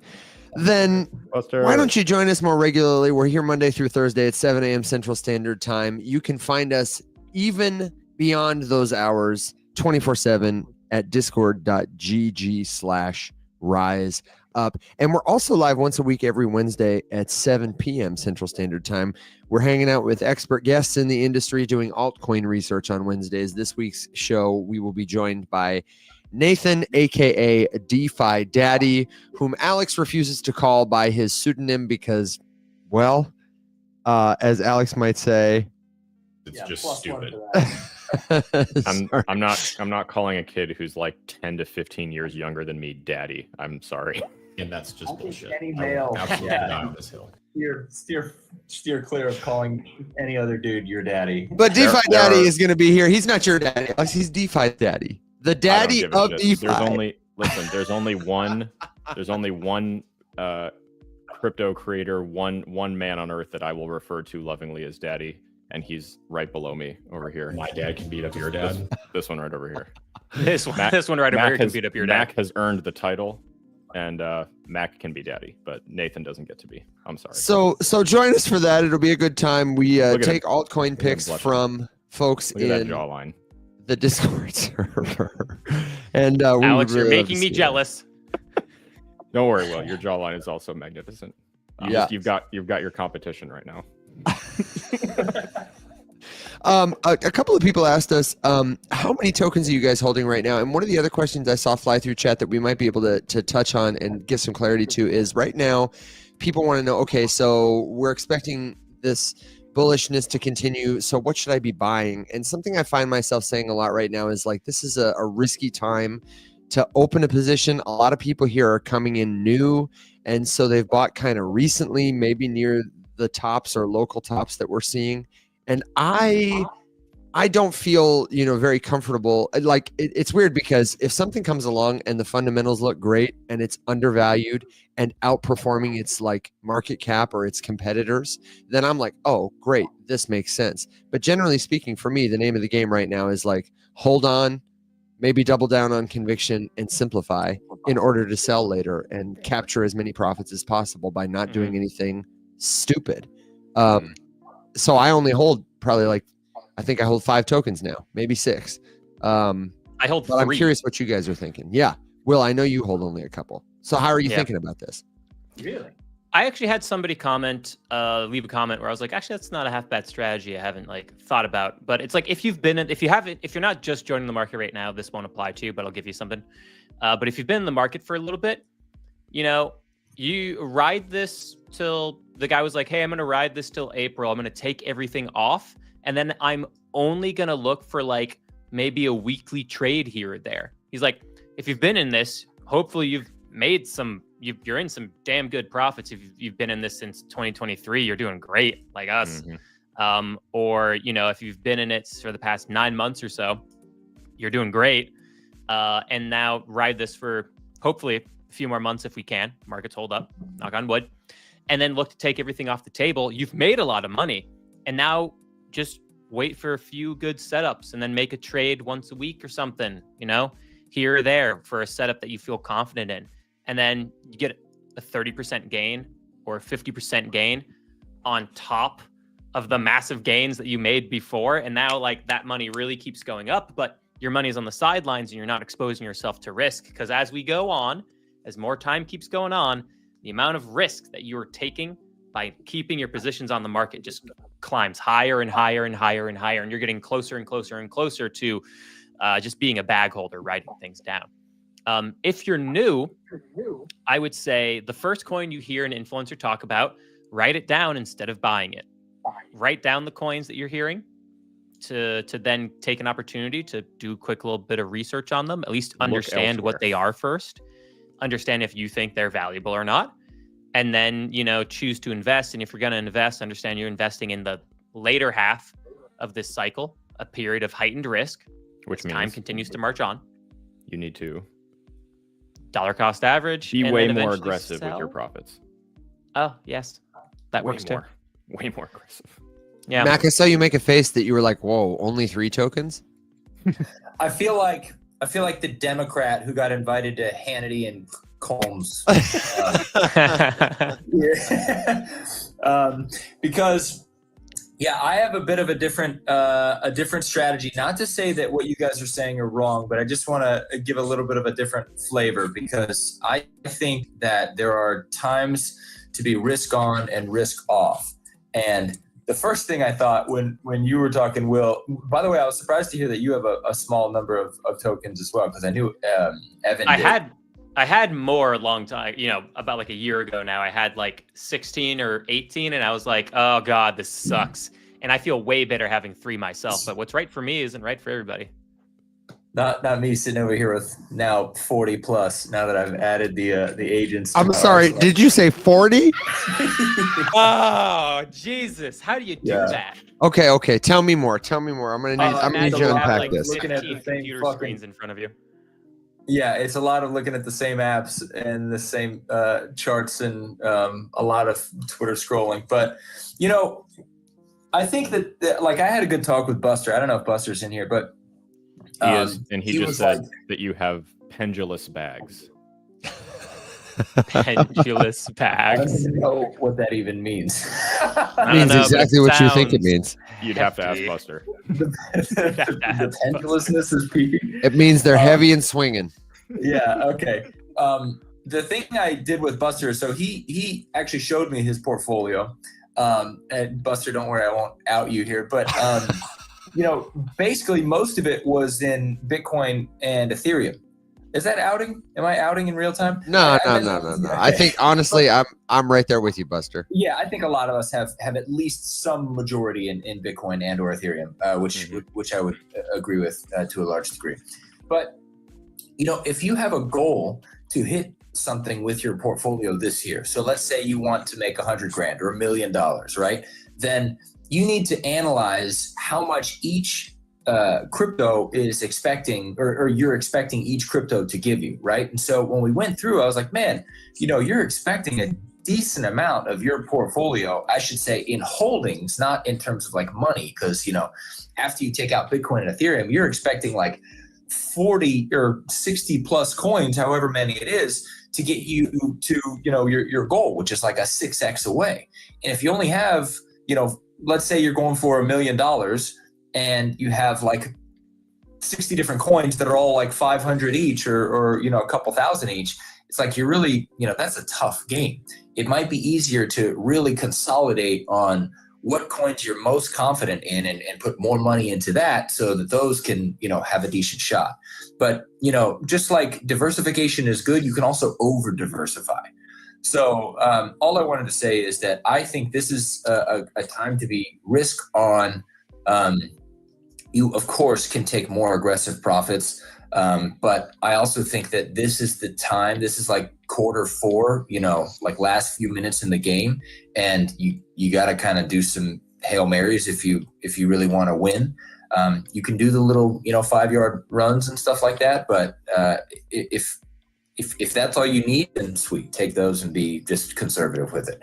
Then why don't you join us more regularly? We're here Monday through Thursday at 7 a.m. Central Standard Time. You can find us even beyond those hours 24/7 at discord.gg/rise up. And we're also live once a week every Wednesday at 7 p.m. Central Standard Time. We're hanging out with expert guests in the industry doing altcoin research on Wednesdays. This week's show, we will be joined by Nathan, aka DeFi Daddy, whom Alex refuses to call by his pseudonym because, well, as Alex might say, it's just stupid. I'm not calling a kid who's like 10 to 15 years younger than me daddy. I'm sorry. And that's just bullshit. Any male, Absolutely die on this hill. Steer clear of calling any other dude your daddy. But DeFi Daddy is going to be here. He's not your daddy, Alex. He's DeFi Daddy. The daddy of DeFi. There's only one crypto creator, one man on earth that I will refer to lovingly as daddy, and he's right below me over here. My dad can beat up your dad. This one right over here. This one right over here can beat up your dad. Mac has earned the title, and Mac can be daddy, but Nathan doesn't get to be. I'm sorry. So join us for that. It'll be a good time. We take altcoin picks from folks in that jawline. The Discord server. And Alex, you're making me jealous. Don't worry, Will. Your jawline is also magnificent. You've got your competition right now. A couple of people asked us, how many tokens are you guys holding right now? And one of the other questions I saw fly through chat that we might be able to touch on and get some clarity to is right now, people want to know, okay, so we're expecting this bullishness to continue. So what should I be buying? And something I find myself saying a lot right now is like, this is a risky time to open a position. A lot of people here are coming in new. And so they've bought kind of recently, maybe near the tops or local tops that we're seeing. And I I don't feel, very comfortable. Like it's weird because if something comes along and the fundamentals look great and it's undervalued and outperforming its like market cap or its competitors, then I'm like, oh, great, this makes sense. But generally speaking, for me, the name of the game right now is like, hold on, maybe double down on conviction and simplify in order to sell later and capture as many profits as possible by not doing anything stupid. So I only hold probably like, I think I hold 5 tokens now, maybe 6. I hold But 3. I'm curious what you guys are thinking. Yeah. Will, I know you hold only a couple. So how are you thinking about this? Really? I actually had somebody leave a comment where I was like, actually, that's not a half bad strategy. I haven't like thought about, but it's like if you're not just joining the market right now, this won't apply to you, but I'll give you something. But if you've been in the market for a little bit, you ride this till the guy was like, hey, I'm going to ride this till April. I'm going to take everything off. And then I'm only going to look for like maybe a weekly trade here or there. He's like, if you've been in this, hopefully you've made you're in some damn good profits. If you've been in this since 2023, you're doing great like us. Or, if you've been in it for the past 9 months or so, you're doing great. And now ride this for hopefully a few more months if we can. Markets hold up, knock on wood. And then look to take everything off the table. You've made a lot of money. And now just wait for a few good setups and then make a trade once a week or something, here or there for a setup that you feel confident in. And then you get a 30% gain or a 50% gain on top of the massive gains that you made before. And now like that money really keeps going up, but your money is on the sidelines and you're not exposing yourself to risk. Because as we go on, as more time keeps going on, the amount of risk that you're taking by keeping your positions on the market just climbs higher and higher and higher and higher. And you're getting closer and closer and closer to just being a bag holder, writing things down. If you're new, I would say the first coin you hear an influencer talk about, write it down instead of buying it. Write down the coins that you're hearing to then take an opportunity to do a quick little bit of research on them, at least understand what they are first, understand if you think they're valuable or not. And then, choose to invest. And if you're going to invest, understand you're investing in the later half of this cycle, a period of heightened risk, which means time continues to march on. You need to dollar cost average. be way more aggressive with your profits. Oh, yes. That works too. Way more aggressive. Yeah. Mac, I saw you make a face that you were like, whoa, only 3 tokens? I feel like the Democrat who got invited to Hannity and Combs. Because I have a bit of a different strategy. Not to say that what you guys are saying are wrong, but I just want to give a little bit of a different flavor, because I think that there are times to be risk on and risk off. And the first thing I thought when you were talking, Will, by the way, I was surprised to hear that you have a small number of tokens as well, because I knew Evan did. I had more a long time, about like a year ago now. I had like 16 or 18, and I was like, oh God, this sucks. And I feel way better having 3 myself. But what's right for me isn't right for everybody. Not me sitting over here with now 40 plus. Now that I've added the agents. I'm sorry. Did you say 40? Oh Jesus! How do you do that? Okay. Tell me more. I'm gonna need you to unpack this. Looking at the same computer fucking screens in front of you. Yeah, it's a lot of looking at the same apps and the same charts and a lot of Twitter scrolling. But, I think that like I had a good talk with Buster. I don't know if Buster's in here, but he is, and he just said like, that you have pendulous bags. Pendulous I bags. don't even know what that even means. It means exactly what you think it means. You'd have to ask Buster. the pendulousness is peaking. It means they're heavy and swinging. Yeah. Okay. The thing I did with Buster, so he actually showed me his portfolio. And Buster, don't worry, I won't out you here, but basically most of it was in Bitcoin and Ethereum. Is that outing? Am I outing in real time? No. I think honestly, I'm right there with you, Buster. Yeah, I think a lot of us have at least some majority in Bitcoin and or Ethereum, which I would agree with to a large degree. But if you have a goal to hit something with your portfolio this year, so let's say you want to make $100,000 or $1 million, right? Then you need to analyze how much each crypto is expecting, or you're expecting each crypto to give you, right? And so when we went through, I was like, man, you're expecting a decent amount of your portfolio, I should say, in holdings, not in terms of like money, because after you take out Bitcoin and Ethereum, you're expecting like 40 or 60 plus coins, however many it is, to get you to your goal, which is like a 6x away. And if you only have, let's say you're going for $1 million and you have like 60 different coins that are all like 500 each or a couple thousand each, it's like you're really, that's a tough game. It might be easier to really consolidate on what coins you're most confident in and put more money into that so that those can, have a decent shot. But, just like diversification is good, you can also over diversify. So all I wanted to say is that I think this is a time to be risk on. You, of course, can take more aggressive profits. But I also think that this is the time, this is like quarter 4, like last few minutes in the game. And you got to kind of do some Hail Marys if you really want to win. You can do the little, 5-yard runs and stuff like that. But if that's all you need, then sweet, take those and be just conservative with it.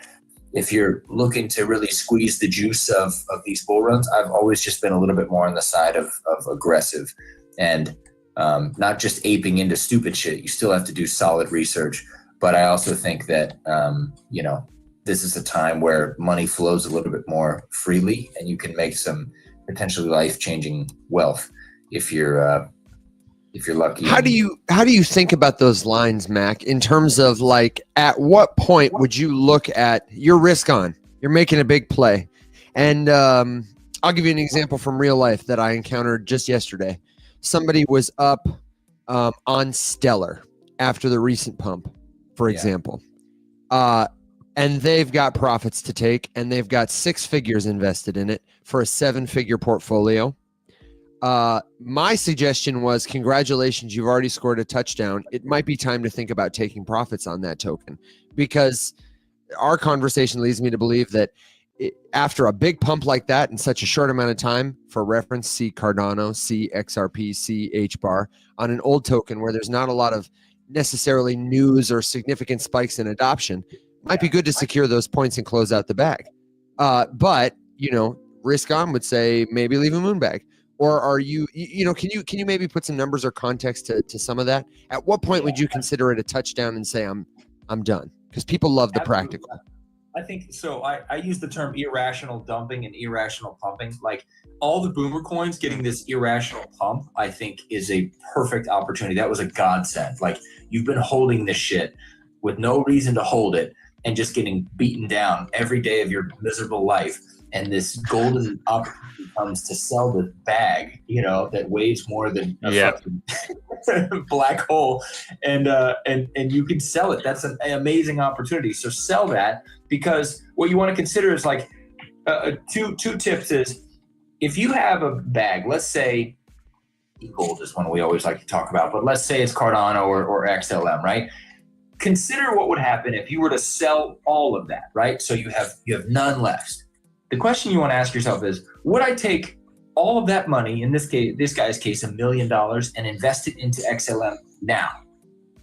If you're looking to really squeeze the juice of these bull runs, I've always just been a little bit more on the side of aggressive and not just aping into stupid shit. You still have to do solid research. But I also think that, this is a time where money flows a little bit more freely and you can make some potentially life-changing wealth if you're lucky. How do you think about those lines, Mac, in terms of like, at what point would you look at your risk on? You're making a big play. And I'll give you an example from real life that I encountered just yesterday. Somebody was up on Stellar after the recent pump, for example. And they've got profits to take, and they've got 6 figures invested in it for a 7-figure portfolio. My suggestion was, congratulations, you've already scored a touchdown. It might be time to think about taking profits on that token, because our conversation leads me to believe that after a big pump like that in such a short amount of time, for reference, see Cardano, see XRP, see HBAR, on an old token where there's not a lot of necessarily news or significant spikes in adoption, might be good to secure those points and close out the bag. But, risk on would say maybe leave a moon bag. Or are you, can you maybe put some numbers or context to some of that? At what point would you consider it a touchdown and say, I'm done? Because people love the practical. I think so. I use the term irrational dumping and irrational pumping. Like all the boomer coins getting this irrational pump, I think is a perfect opportunity. That was a godsend. Like you've been holding this shit with no reason to hold it and just getting beaten down every day of your miserable life. And this golden opportunity comes to sell this bag, that weighs more than a fucking black hole, and you can sell it. That's an amazing opportunity. So sell that, because what you want to consider is like two tips is, if you have a bag, let's say gold is one we always like to talk about, but let's say it's Cardano or XLM, right? Consider what would happen if you were to sell all of that, right? So you have none left. The question you want to ask yourself is, would I take all of that money, in this guy's case, $1 million, and invest it into XLM now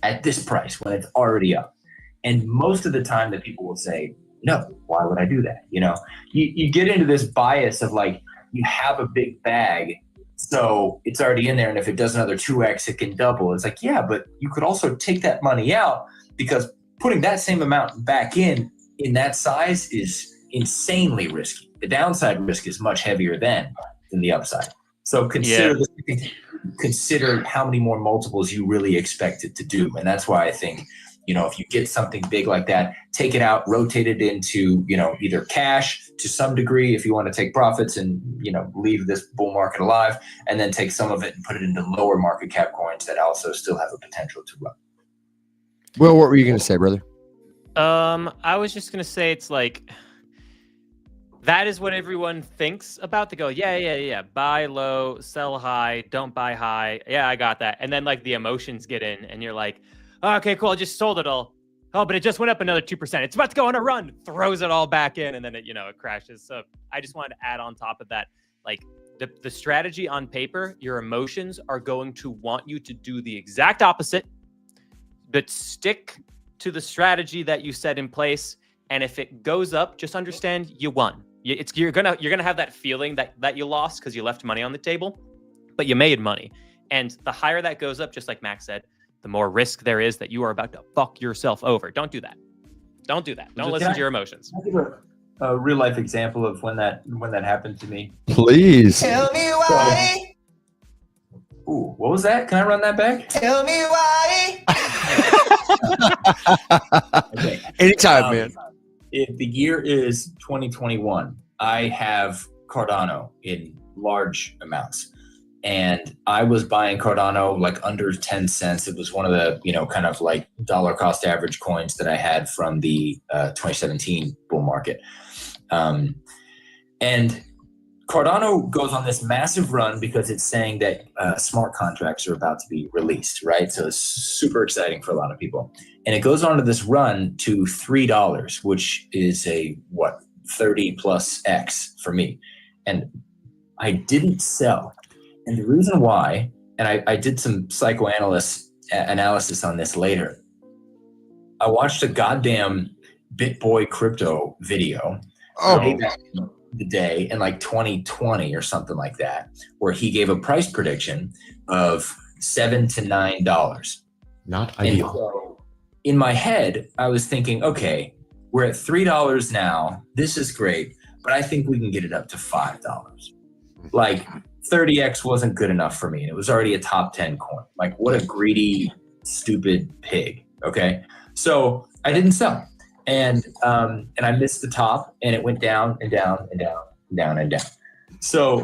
at this price when it's already up? And most of the time that people will say, no, why would I do that? You get into this bias of like, you have a big bag, so it's already in there. And if it does another 2X, it can double. It's like, yeah, but you could also take that money out, because putting that same amount back in that size is insanely risky. The downside risk is much heavier than the upside. So consider how many more multiples you really expect it to do. And that's why I think, if you get something big like that, take it out, rotate it into, either cash to some degree if you want to take profits and, leave this bull market alive, and then take some of it and put it into lower market cap coins that also still have a potential to run. Well, what were you going to say, brother? I was just going to say, it's like, that is what everyone thinks about. They go, yeah. Buy low, sell high, don't buy high. Yeah, I got that. And then like the emotions get in and you're like, oh, okay, cool. I just sold it all. Oh, but it just went up another 2%. It's about to go on a run, throws it all back in. And then it crashes. So I just wanted to add on top of that, like The strategy on paper, your emotions are going to want you to do the exact opposite, but stick to the strategy that you set in place. And if it goes up, just understand you won. You're gonna have that feeling that you lost because you left money on the table, but you made money. And the higher that goes up, just like Max said, the more risk there is that you are about to fuck yourself over. Don't do that. Don't do that. Don't listen to your emotions. I'll give a real life example of when that happened to me. Please. Tell me why. Ooh, what was that? Can I run that back? Tell me why. Okay. Anytime, man. If the year is 2021, I have Cardano in large amounts. And I was buying Cardano like under 10 cents. It was one of the, kind of like dollar cost average coins that I had from the 2017 bull market. And Cardano goes on this massive run because it's saying that smart contracts are about to be released, right? So it's super exciting for a lot of people. And it goes on to this run to $3, which is a 30 plus X for me. And I didn't sell. And the reason why, and I did some analysis on this later. I watched a goddamn BitBoy crypto video way back in the day in like 2020 or something like that, where he gave a price prediction of $7 to $9. Not And ideal. so in my head, I was thinking, okay, we're at $3 now. This is great, but I think we can get it up to $5. Like 30X wasn't good enough for me. And it was already a top 10 coin. Like what a greedy, stupid pig. Okay. So I didn't sell. And I missed the top and it went down and down and down and down and down. So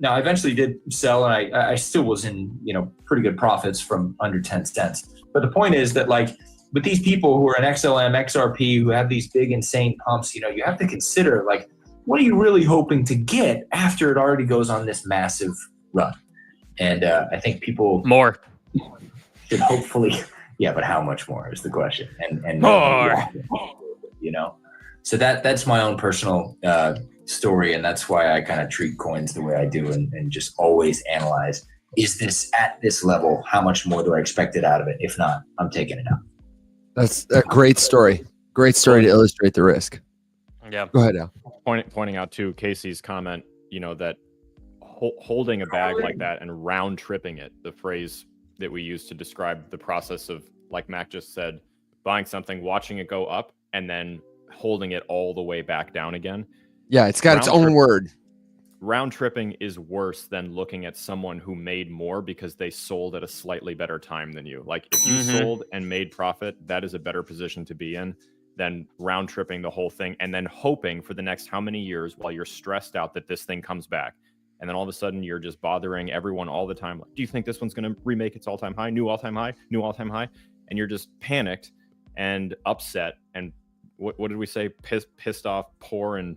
now I eventually did sell and I still was in, pretty good profits from under 10 cents. But the point is that like with these people who are in XLM, XRP, who have these big, insane pumps, you have to consider like, what are you really hoping to get after it already goes on this massive run? And I think people More. should hopefully, yeah, but how much more is the question? And More. So that's my own personal story, and that's why I kind of treat coins the way I do, and just always analyze: is this at this level? How much more do I expect it out of it? If not, I'm taking it out. That's a great story. Great story to illustrate the risk. Yeah. Go ahead, Al. Pointing out to Casey's comment, that holding a bag like that and round tripping it, the phrase that we use to describe the process of, like Mac just said, buying something, watching it go up, and then holding it all the way back down again. Yeah, it's got its own word. Round tripping is worse than looking at someone who made more because they sold at a slightly better time than you. Like if you sold and made profit, that is a better position to be in than round tripping the whole thing and then hoping for the next how many years while you're stressed out that this thing comes back. And then all of a sudden you're just bothering everyone all the time. Like, do you think this one's going to remake its all-time high, new all-time high, new all-time high? And you're just panicked and upset. And what did we say? Pissed off, poor, and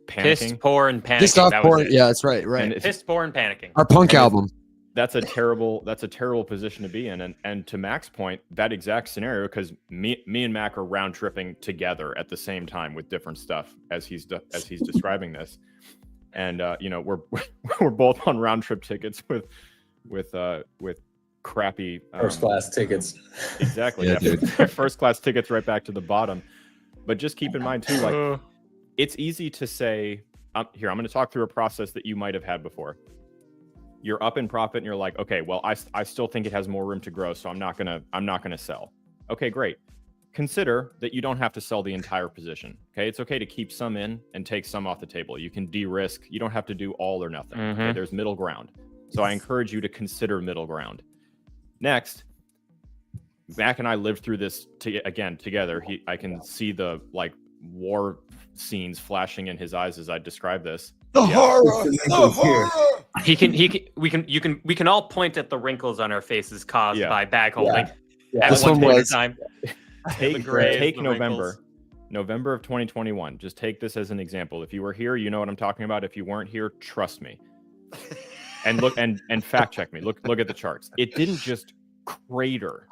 panicking. Pissed, poor, and panicking. Pissed off, That was poor. it. Yeah, that's right. Right. And Pissed, poor, and panicking. Our punk album. that's a terrible position to be in. And to Mac's point, that exact scenario, because me and Mac are round tripping together at the same time with different stuff as he's describing this. And we're both on round trip tickets with crappy First class tickets. Exactly. Yeah, Yeah, first class tickets right back to the bottom. But just keep in mind too, like it's easy to say, here, I'm going to talk through a process that you might have had before. You're up in profit and you're like, okay, well, I still think it has more room to grow, so I'm not gonna sell. Okay, great. Consider that you don't have to sell the entire position. Okay, it's okay to keep some in and take some off the table. You can de-risk. You don't have to do all or nothing. Okay? There's middle ground. So I encourage you to consider middle ground. Next, Mac and I lived through this together. I can see the like war scenes flashing in his eyes as I describe this. The horror. The horror. We can all point at the wrinkles on our faces caused Yeah. by bag holding. Yeah. At This one one point in was- time. Take the November. wrinkles. November of 2021. Just take this as an example. If you were here, you know what I'm talking about. If you weren't here, trust me. And look and fact check me. Look at the charts. It didn't just crater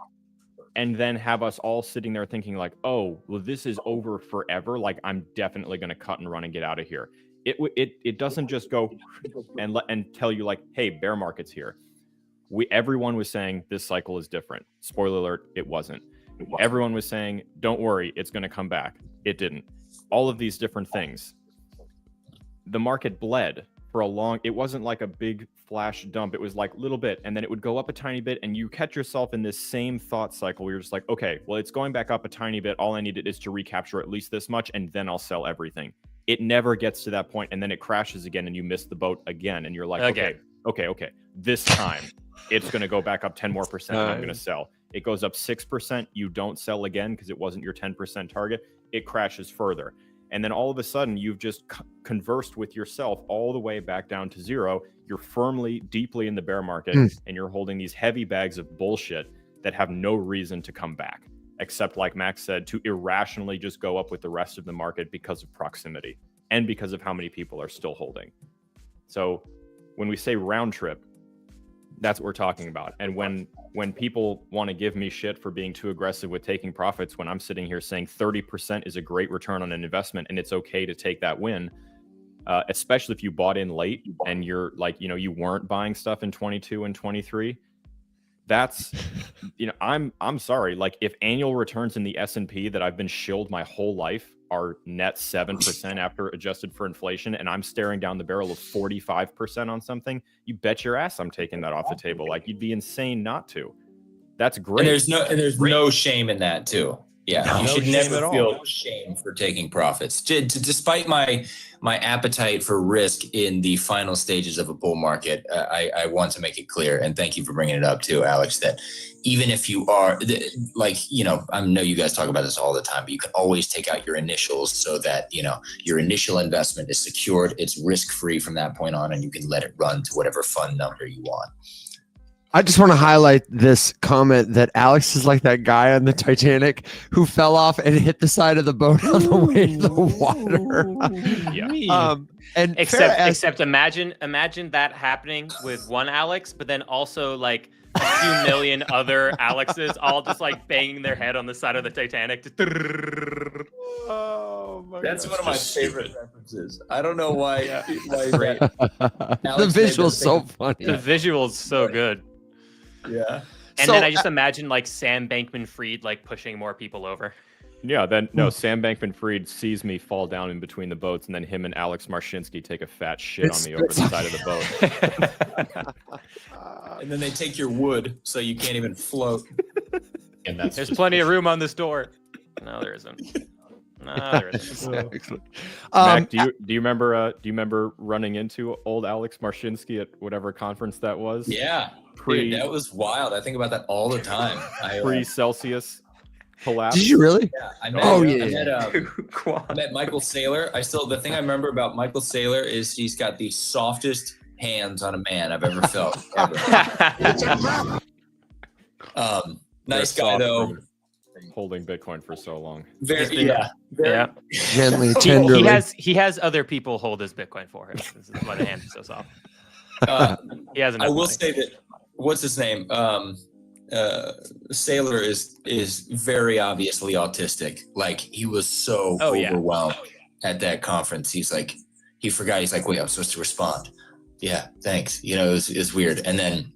and then have us all sitting there thinking like, oh, well, this is over forever. Like I'm definitely going to cut and run and get out of here. it doesn't just go and tell you like, hey, bear market's here. Everyone was saying this cycle is different. Spoiler alert, it wasn't. Everyone was saying, don't worry, it's going to come back. It didn't. All of these different things. The market bled for it wasn't like a big flash dump. It was like a little bit, and then it would go up a tiny bit, and you catch yourself in this same thought cycle where you're just like, okay, well, it's going back up a tiny bit. All I needed is to recapture at least this much, and then I'll sell everything. It never gets to that point, and then it crashes again, and you miss the boat again, and you're like, okay, this time it's going to go back up 10 more percent, and I'm going to sell. It goes up 6%, you don't sell again because it wasn't your 10% target. It crashes further. And then all of a sudden, you've just conversed with yourself all the way back down to zero. You're firmly, deeply in the bear market, and you're holding these heavy bags of bullshit that have no reason to come back, except, like Max said, to irrationally just go up with the rest of the market because of proximity and because of how many people are still holding. So when we say round trip, that's what we're talking about. And when people want to give me shit for being too aggressive with taking profits, when I'm sitting here saying 30% is a great return on an investment and it's okay to take that win, especially if you bought in late and you're like, you weren't buying stuff in 22 and 23, that's, I'm sorry. Like, if annual returns in the S&P that I've been shilled my whole life are net 7% after adjusted for inflation, and I'm staring down the barrel of 45% on something, you bet your ass I'm taking that off the table. Like, you'd be insane not to. That's great. And there's no shame in that too. Yeah, you should never feel shame for taking profits. Despite my appetite for risk in the final stages of a bull market, I want to make it clear, and thank you for bringing it up too, Alex, that even if you are I know you guys talk about this all the time, but you can always take out your initials so that, your initial investment is secured. It's risk-free from that point on, and you can let it run to whatever fund number you want. I just want to highlight this comment that Alex is like that guy on the Titanic who fell off and hit the side of the boat on the way to the water. Yeah. And except imagine that happening with one Alex, but then also like a few million other Alexes all just like banging their head on the side of the Titanic. Oh my That's God. One of my favorite references. I don't know why. Great. The visual's so funny. The visual's so good. Yeah. And then I just imagine like Sam Bankman-Fried like pushing more people over. Yeah, Sam Bankman-Fried sees me fall down in between the boats, and then him and Alex Marshinsky take a fat shit on me over the side of the boat. And then they take your wood, so you can't even float. And there's plenty of room on this door. No, there isn't. No, there isn't. Mac, do you remember running into old Alex Marshinsky at whatever conference that was? Yeah. Dude, that was wild. I think about that all the time. Pre-Celsius collapse. Did you really? Yeah. I met Michael Saylor. The thing I remember about Michael Saylor is he's got the softest hands on a man I've ever felt. Ever. Nice guy though. Holding Bitcoin for so long. Very gently, tenderly. He has other people hold his Bitcoin for him. This is why the hand is so soft. He has enough I will money. say that. What's his name? Saylor is very obviously autistic. Like, he was so overwhelmed at that conference. He's like, he forgot. He's like, wait, I'm supposed to respond. Yeah, thanks. It was weird. And then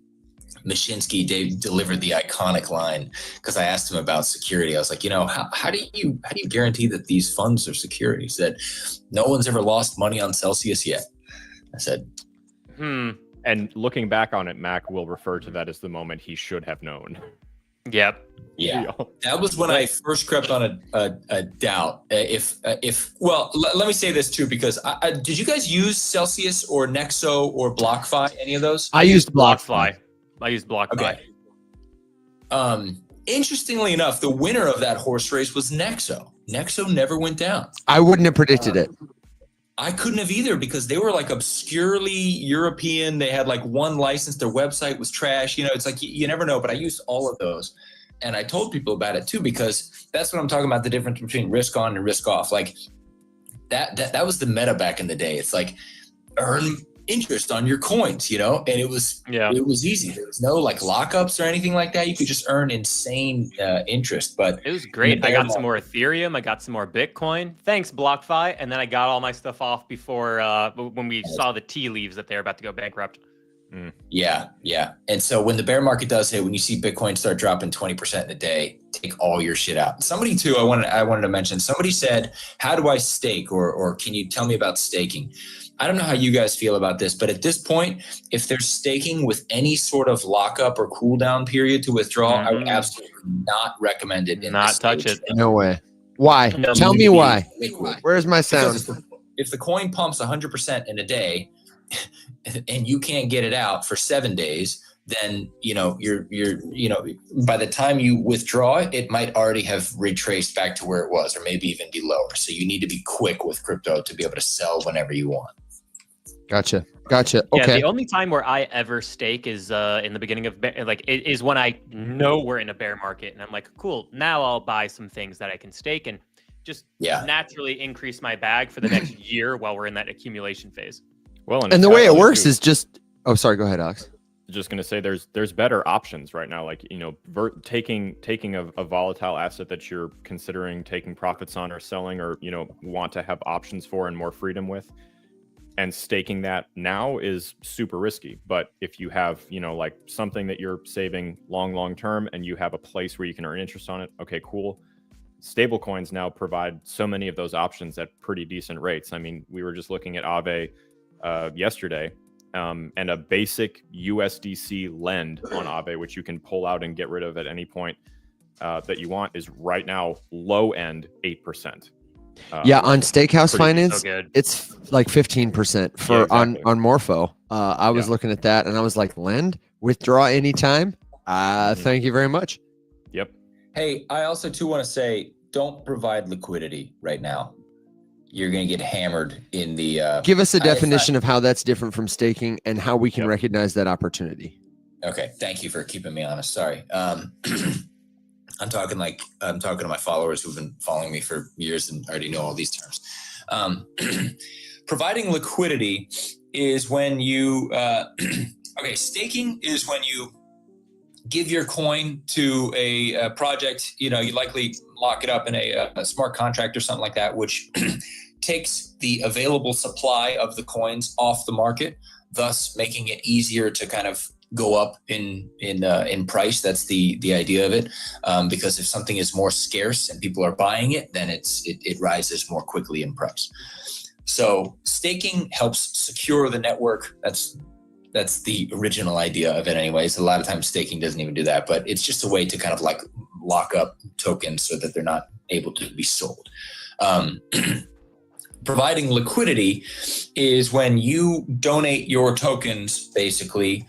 Mashinsky delivered the iconic line, because I asked him about security. I was like, how do you guarantee that these funds are secure? He said, no one's ever lost money on Celsius yet. I said, And looking back on it, Mac will refer to that as the moment he should have known. Yep. Yeah, that was when I first crept on a doubt. Let me say this too, because did you guys use Celsius or Nexo or BlockFi? Any of those? I used BlockFi. I used BlockFi. Okay. Interestingly enough, the winner of that horse race was Nexo. Nexo never went down. I wouldn't have predicted it. I couldn't have either, because they were like obscurely European. They had like one license. Their website was trash. It's like you never know. But I used all of those, and I told people about it too, because that's what I'm talking about. The difference between risk on and risk off. Like that was the meta back in the day. It's like interest on your coins, and it was easy. There was no like lockups or anything like that. You could just earn insane interest. But it was great. I got some more Ethereum. I got some more Bitcoin. Thanks, BlockFi. And then I got all my stuff off before when we saw the tea leaves that they're about to go bankrupt. Yeah. And so when the bear market does hit, when you see Bitcoin start dropping 20% in a day, take all your shit out. Somebody too, I wanted to mention, somebody said, how do I stake? Or can you tell me about staking? I don't know how you guys feel about this, but at this point, if there's staking with any sort of lockup or cool down period to withdraw, I would absolutely not recommend it. Not touch it. No way. Why? No. Tell me why. Liquid. Where's my sound? Because if the coin pumps 100% in a day and you can't get it out for 7 days, then you're by the time you withdraw it, it might already have retraced back to where it was, or maybe even be lower. So you need to be quick with crypto to be able to sell whenever you want. Gotcha. Okay. Yeah, the only time where I ever stake is in the beginning of is when I know we're in a bear market, and I'm like, cool, now I'll buy some things that I can stake and just naturally increase my bag for the next year while we're in that accumulation phase. Well, and the way it works is just. Oh, sorry. Go ahead, Alex. Just going to say there's better options right now, like taking a volatile asset that you're considering taking profits on or selling, or want to have options for and more freedom with, and staking that now is super risky. But if you have like something that you're saving long term and you have a place where you can earn interest on it, okay, cool. Stable coins now provide so many of those options at pretty decent rates. I mean, we were just looking at Aave yesterday. And a basic USDC lend on Aave, which you can pull out and get rid of at any point that you want, is right now low end 8%. On Stakehouse Finance, so it's like 15% for on Morpho. I was looking at that and I was like, lend, withdraw anytime. Thank you very much. Yep. Hey, I also too want to say, don't provide liquidity right now. You're going to get hammered in the... Give us a definition of how that's different from staking and how we can recognize that opportunity. Okay. Thank you for keeping me honest. Sorry. I'm talking to my followers who've been following me for years and already know all these terms. Providing liquidity is when you... staking is when you give your coin to a project, you likely lock it up in a smart contract or something like that, which takes the available supply of the coins off the market, thus making it easier to kind of go up in price. That's the idea of it. Because if something is more scarce and people are buying it, then it rises more quickly in price. So staking helps secure the network. That's the original idea of it anyways. A lot of times staking doesn't even do that, but it's just a way to kind of like lock up tokens so that they're not able to be sold. Providing liquidity is when you donate your tokens, basically,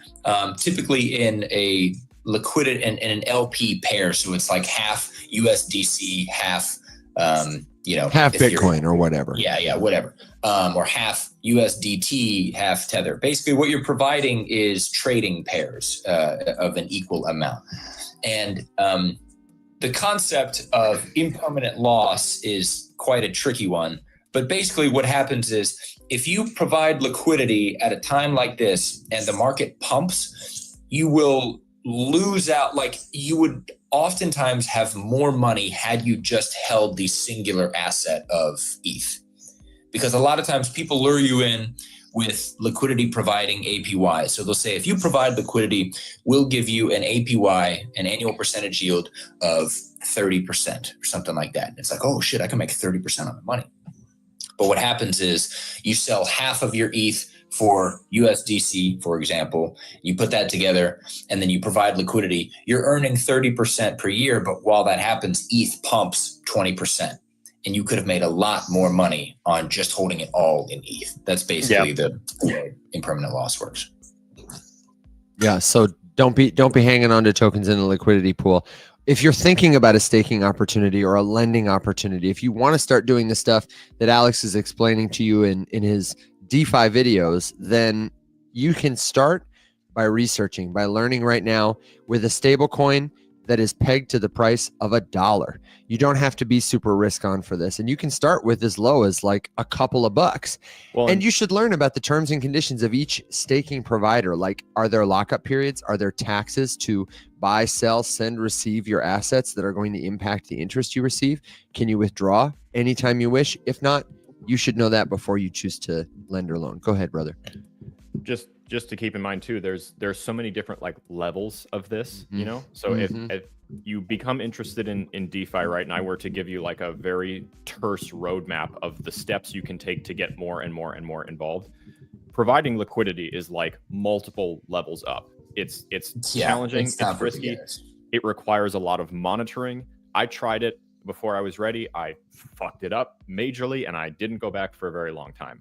typically in a in an LP pair. So it's like half USDC, half half Bitcoin or whatever. Yeah, whatever. Or half USDT, half Tether. Basically, what you're providing is trading pairs of an equal amount. And the concept of impermanent loss is quite a tricky one. But basically what happens is if you provide liquidity at a time like this and the market pumps, you will lose out. Like you would oftentimes have more money had you just held the singular asset of ETH. Because a lot of times people lure you in with liquidity providing APY. So they'll say, if you provide liquidity, we'll give you an APY, an annual percentage yield of 30% or something like that. And it's like, oh shit, I can make 30% on the money. But what happens is you sell half of your ETH for USDC, for example, you put that together and then you provide liquidity, you're earning 30% per year. But while that happens, ETH pumps 20%. And you could have made a lot more money on just holding it all in ETH. That's basically the way impermanent loss works. Yeah. So don't be hanging on to tokens in a liquidity pool. If you're thinking about a staking opportunity or a lending opportunity, if you want to start doing the stuff that Alex is explaining to you in his DeFi videos, then you can start by researching, by learning right now with a stable coin. that is pegged to the price of $1. You don't have to be super risk on for this. And you can start with as low as like a couple of bucks. Well, And you should learn about the terms and conditions of each staking provider. Like, are there lockup periods? Are there taxes to buy, sell, send, receive your assets that are going to impact the interest you receive? Can you withdraw anytime you wish? If not, you should know that before you choose to lend or loan. Go ahead, brother. just to keep in mind too, there's so many different like levels of this, you know. So Mhm. if you become interested in DeFi, right, and I were to give you like a very terse roadmap of the steps you can take to get more and more and more involved, providing liquidity is like multiple levels up. It's challenging, It's not it's for risky, beginners. it requires a lot of monitoring. I tried it before I was ready. I fucked it up majorly, and I didn't go back for a very long time.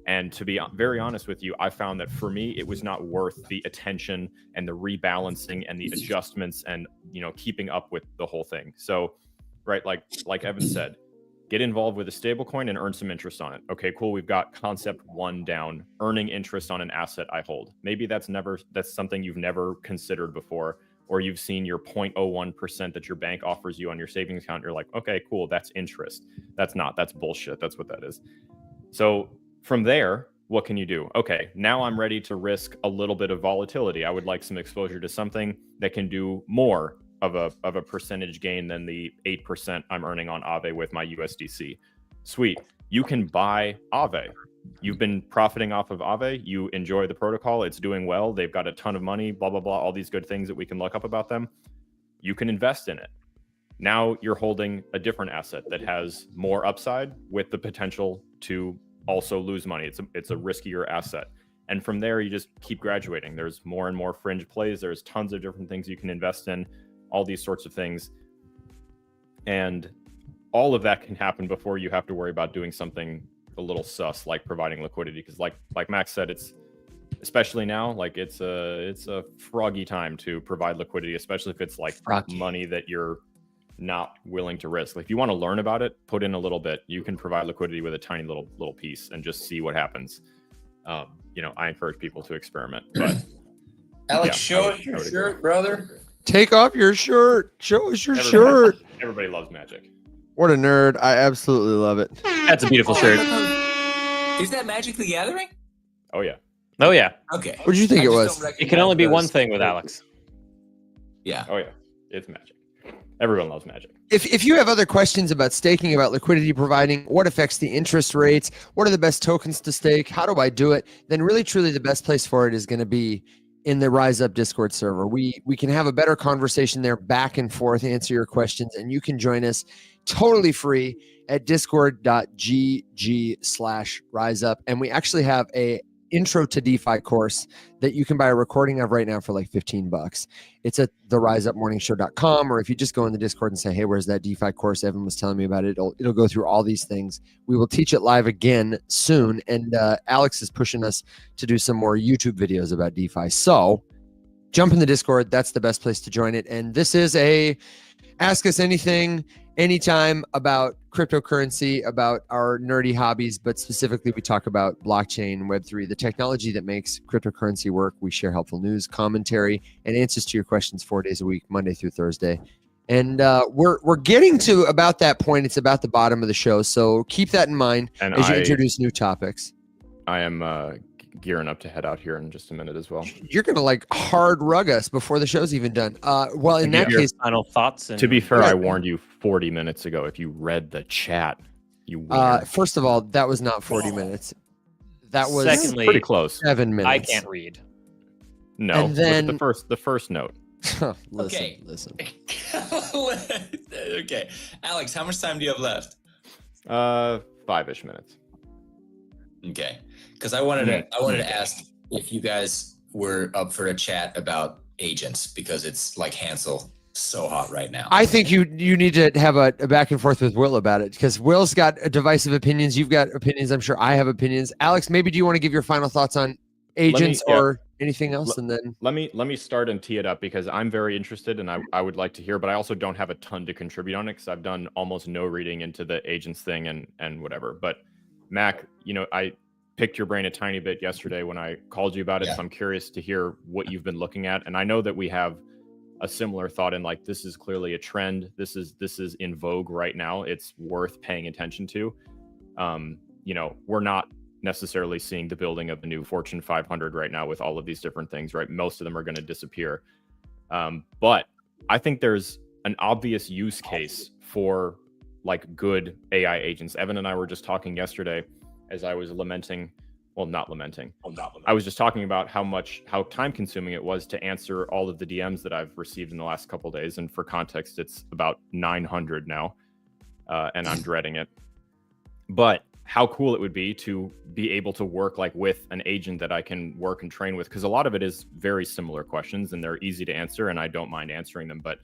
And to be very honest with you, I found that for me, it was not worth the attention and the rebalancing and the adjustments and, you know, keeping up with the whole thing. So, right, like Evan said, get involved with a stable coin and earn some interest on it. Okay, cool. We've got concept 1 down, earning interest on an asset I hold. Maybe that's something you've never considered before, or you've seen your 0.01% that your bank offers you on your savings account. You're like, okay, cool. That's interest. That's bullshit. That's what that is. So from there, what can you do? Okay, now I'm ready to risk a little bit of volatility. I would like some exposure to something that can do more of a percentage gain than the 8% I'm earning on Aave with my USDC. Sweet. You can buy Aave. You've been profiting off of Aave. You enjoy the protocol. It's doing well. They've got a ton of money, blah, blah, blah, all these good things that we can look up about them. You can invest in it. Now you're holding a different asset that has more upside with the potential to also lose money. It's a riskier asset. And from there, you just keep graduating. There's more and more fringe plays. There's tons of different things you can invest in, all these sorts of things. And all of that can happen before you have to worry about doing something a little sus, like providing liquidity. Because like Max said, it's, especially now, like it's a froggy time to provide liquidity, especially if it's like Froggy. money that you're not willing to risk. Like if you want to learn about it, put in a little bit. You can provide liquidity with a tiny little piece and just see what happens. You know, I encourage people to experiment. But Alex, yeah, show I us would your agree. shirt, brother. Take off your shirt. Show us your Everybody- shirt. Everybody loves magic. What a nerd. I absolutely love it. That's a beautiful shirt. Is that Magic the Gathering? Oh yeah. Oh yeah, Okay. What did you think I it just was? don't it can only be recognize one those. thing with Alex. Yeah. Oh yeah. It's magic. Everyone loves magic. If you have other questions about staking, about liquidity providing, what affects the interest rates, what are the best tokens to stake, how do I do it, then really truly the best place for it is going to be in the Rise Up Discord server. We can have a better conversation there, back and forth, answer your questions, and you can join us totally free at discord.gg/riseup. And we actually have a intro to DeFi course that you can buy a recording of right now for like $15. It's at theriseupmorningshow.com, or if you just go in the Discord and say, hey, where's that DeFi course? Evan was telling me about it. It'll go through all these things. We will teach it live again soon. And Alex is pushing us to do some more YouTube videos about DeFi. So jump in the Discord. That's the best place to join it. And this is a ask us anything, anytime about cryptocurrency, about our nerdy hobbies, but specifically we talk about blockchain, Web3, the technology that makes cryptocurrency work. We share helpful news, commentary, and answers to your questions 4 days a week, Monday through Thursday. And we're getting to about that point. It's about the bottom of the show. So keep that in mind And as you I introduce new topics. am gearing up to head out here in just a minute as well. You're going to like hard rug us before the show's even done. Well, in that Your case, final thoughts. And To be fair, Yeah. I warned you 40 minutes ago. If you read the chat, you wiener. first of all, that was not 40 minutes. That was Secondly, pretty close. 7 minutes. I can't read. No, and look then- at the first note. listen. Okay. Alex, how much time do you have left? 5-ish minutes. Okay. Because I wanted to ask if you guys were up for a chat about agents, because it's like Hansel so hot right now. I think you need to have a back and forth with Will about it, because Will's got divisive opinions. You've got opinions. I'm sure I have opinions. Alex, maybe do you want to give your final thoughts on agents yeah. or anything else? And then Let me start and tee it up, because I'm very interested and I would like to hear, but I also don't have a ton to contribute on it because I've done almost no reading into the agents thing and whatever. But Mac, you know, I picked your brain a tiny bit yesterday when I called you about it. Yeah. So I'm curious to hear what you've been looking at. And I know that we have a similar thought in like, this is clearly a trend. This is in vogue right now. It's worth paying attention to. We're not necessarily seeing the building of the new Fortune 500 right now with all of these different things, right? Most of them are going to disappear. But I think there's an obvious use case for like good AI agents. Evan and I were just talking yesterday as I was I was just talking about how time consuming it was to answer all of the DMs that I've received in the last couple of days. And for context, it's about 900 now. And I'm dreading it. But how cool it would be to be able to work like with an agent that I can work and train with, because a lot of it is very similar questions and they're easy to answer and I don't mind answering them, but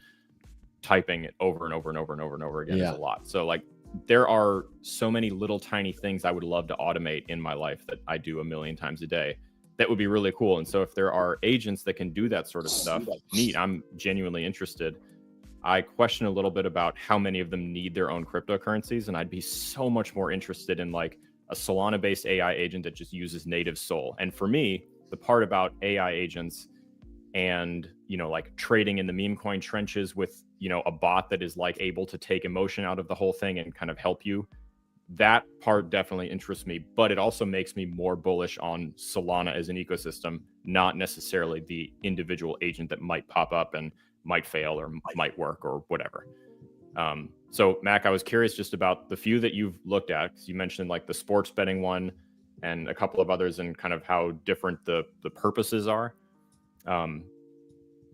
typing it over and over and over and over and over again is a lot. So like there are so many little tiny things I would love to automate in my life that I do a million times a day that would be really cool. And so if there are agents that can do that sort of stuff, neat. I'm genuinely interested. I question a little bit about how many of them need their own cryptocurrencies, and I'd be so much more interested in like a Solana-based AI agent that just uses native Sol. And for me, the part about AI agents and, like trading in the meme coin trenches with, a bot that is like able to take emotion out of the whole thing and kind of help you, that part definitely interests me, but it also makes me more bullish on Solana as an ecosystem, not necessarily the individual agent that might pop up and might fail or might work or whatever. So Mac, I was curious just about the few that you've looked at, because you mentioned like the sports betting one and a couple of others and kind of how different the purposes are. And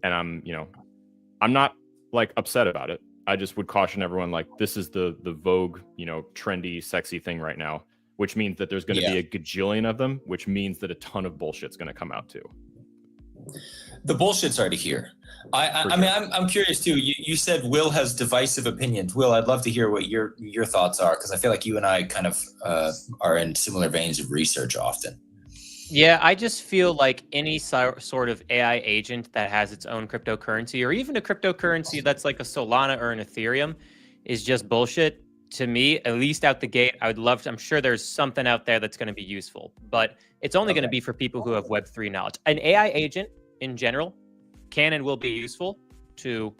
I'm not like upset about it. I just would caution everyone, like, this is the vogue, trendy, sexy thing right now, which means that there's going to be a gajillion of them, which means that a ton of bullshit's going to come out too. The bullshit's already here. I mean, I'm curious too. You said Will has divisive opinions. Will, I'd love to hear what your thoughts are, because I feel like you and I kind of are in similar veins of research often. Yeah, I just feel like any sort of AI agent that has its own cryptocurrency, or even a cryptocurrency that's like a Solana or an Ethereum, is just bullshit to me. At least out the gate, I would love to. I'm sure there's something out there that's going to be useful, but it's only going to be for people who have Web3 knowledge. An AI agent in general can and will be useful to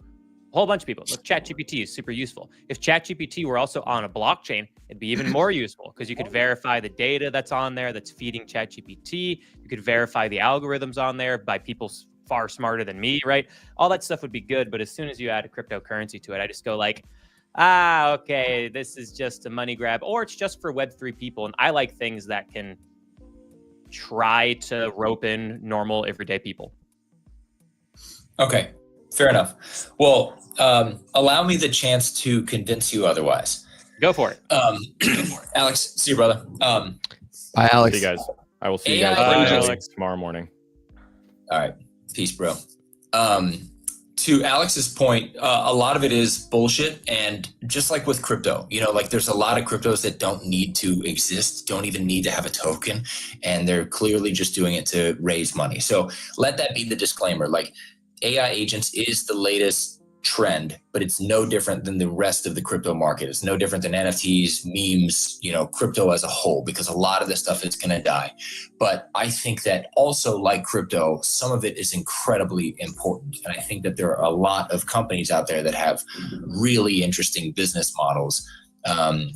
a whole bunch of people. Look, ChatGPT is super useful. If ChatGPT were also on a blockchain, it'd be even more useful, because you could verify the data that's on there that's feeding ChatGPT. You could verify the algorithms on there by people far smarter than me, right? All that stuff would be good. But as soon as you add a cryptocurrency to it, I just go like, okay, this is just a money grab, or it's just for Web3 people. And I like things that can try to rope in normal, everyday people. Okay, fair enough. Well, allow me the chance to convince you otherwise. Go for it. Alex, see you, brother. Bye, Alex. See you guys. I will see you AI guys tomorrow morning. All right, peace, bro. To Alex's point, a lot of it is bullshit, and just like with crypto, like there's a lot of cryptos that don't need to exist, don't even need to have a token, and they're clearly just doing it to raise money. So let that be the disclaimer. Like, AI agents is the latest trend, but it's no different than the rest of the crypto market. It's no different than NFTs, memes, crypto as a whole, because a lot of this stuff is going to die. But I think that also, like crypto, some of it is incredibly important. And I think that there are a lot of companies out there that have really interesting business models,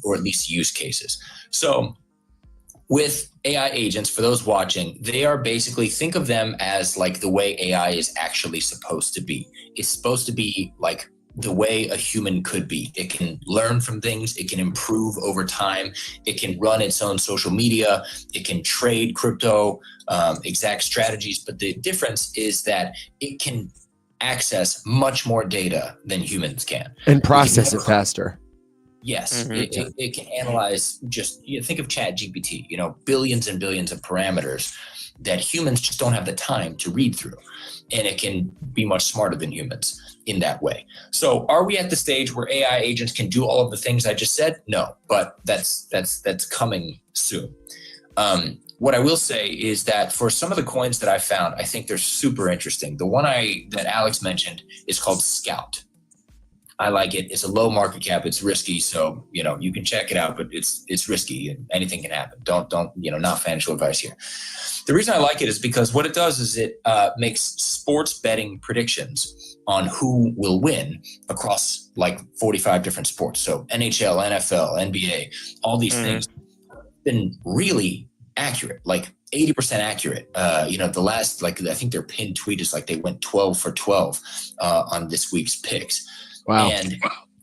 or at least use cases. So with AI agents, for those watching, they are basically, think of them as like the way AI is actually supposed to be. It's supposed to be like the way a human could be. It can learn from things. It can improve over time. It can run its own social media. It can trade crypto, exact strategies. But the difference is that it can access much more data than humans can. And process it faster. Yes, it can analyze, just think of ChatGPT, billions and billions of parameters that humans just don't have the time to read through. And it can be much smarter than humans in that way. So are we at the stage where AI agents can do all of the things I just said? No, but that's coming soon. What I will say is that for some of the coins that I found, I think they're super interesting. The one that Alex mentioned is called Scout. I like it. It's a low market cap. It's risky. So, you can check it out, but it's risky and anything can happen. Don't, not financial advice here. The reason I like it is because what it does is it makes sports betting predictions on who will win across like 45 different sports. So NHL, NFL, NBA, all these things have been really accurate, like 80% accurate. The last, I think their pinned tweet is like they went 12 for 12 on this week's picks. Wow. And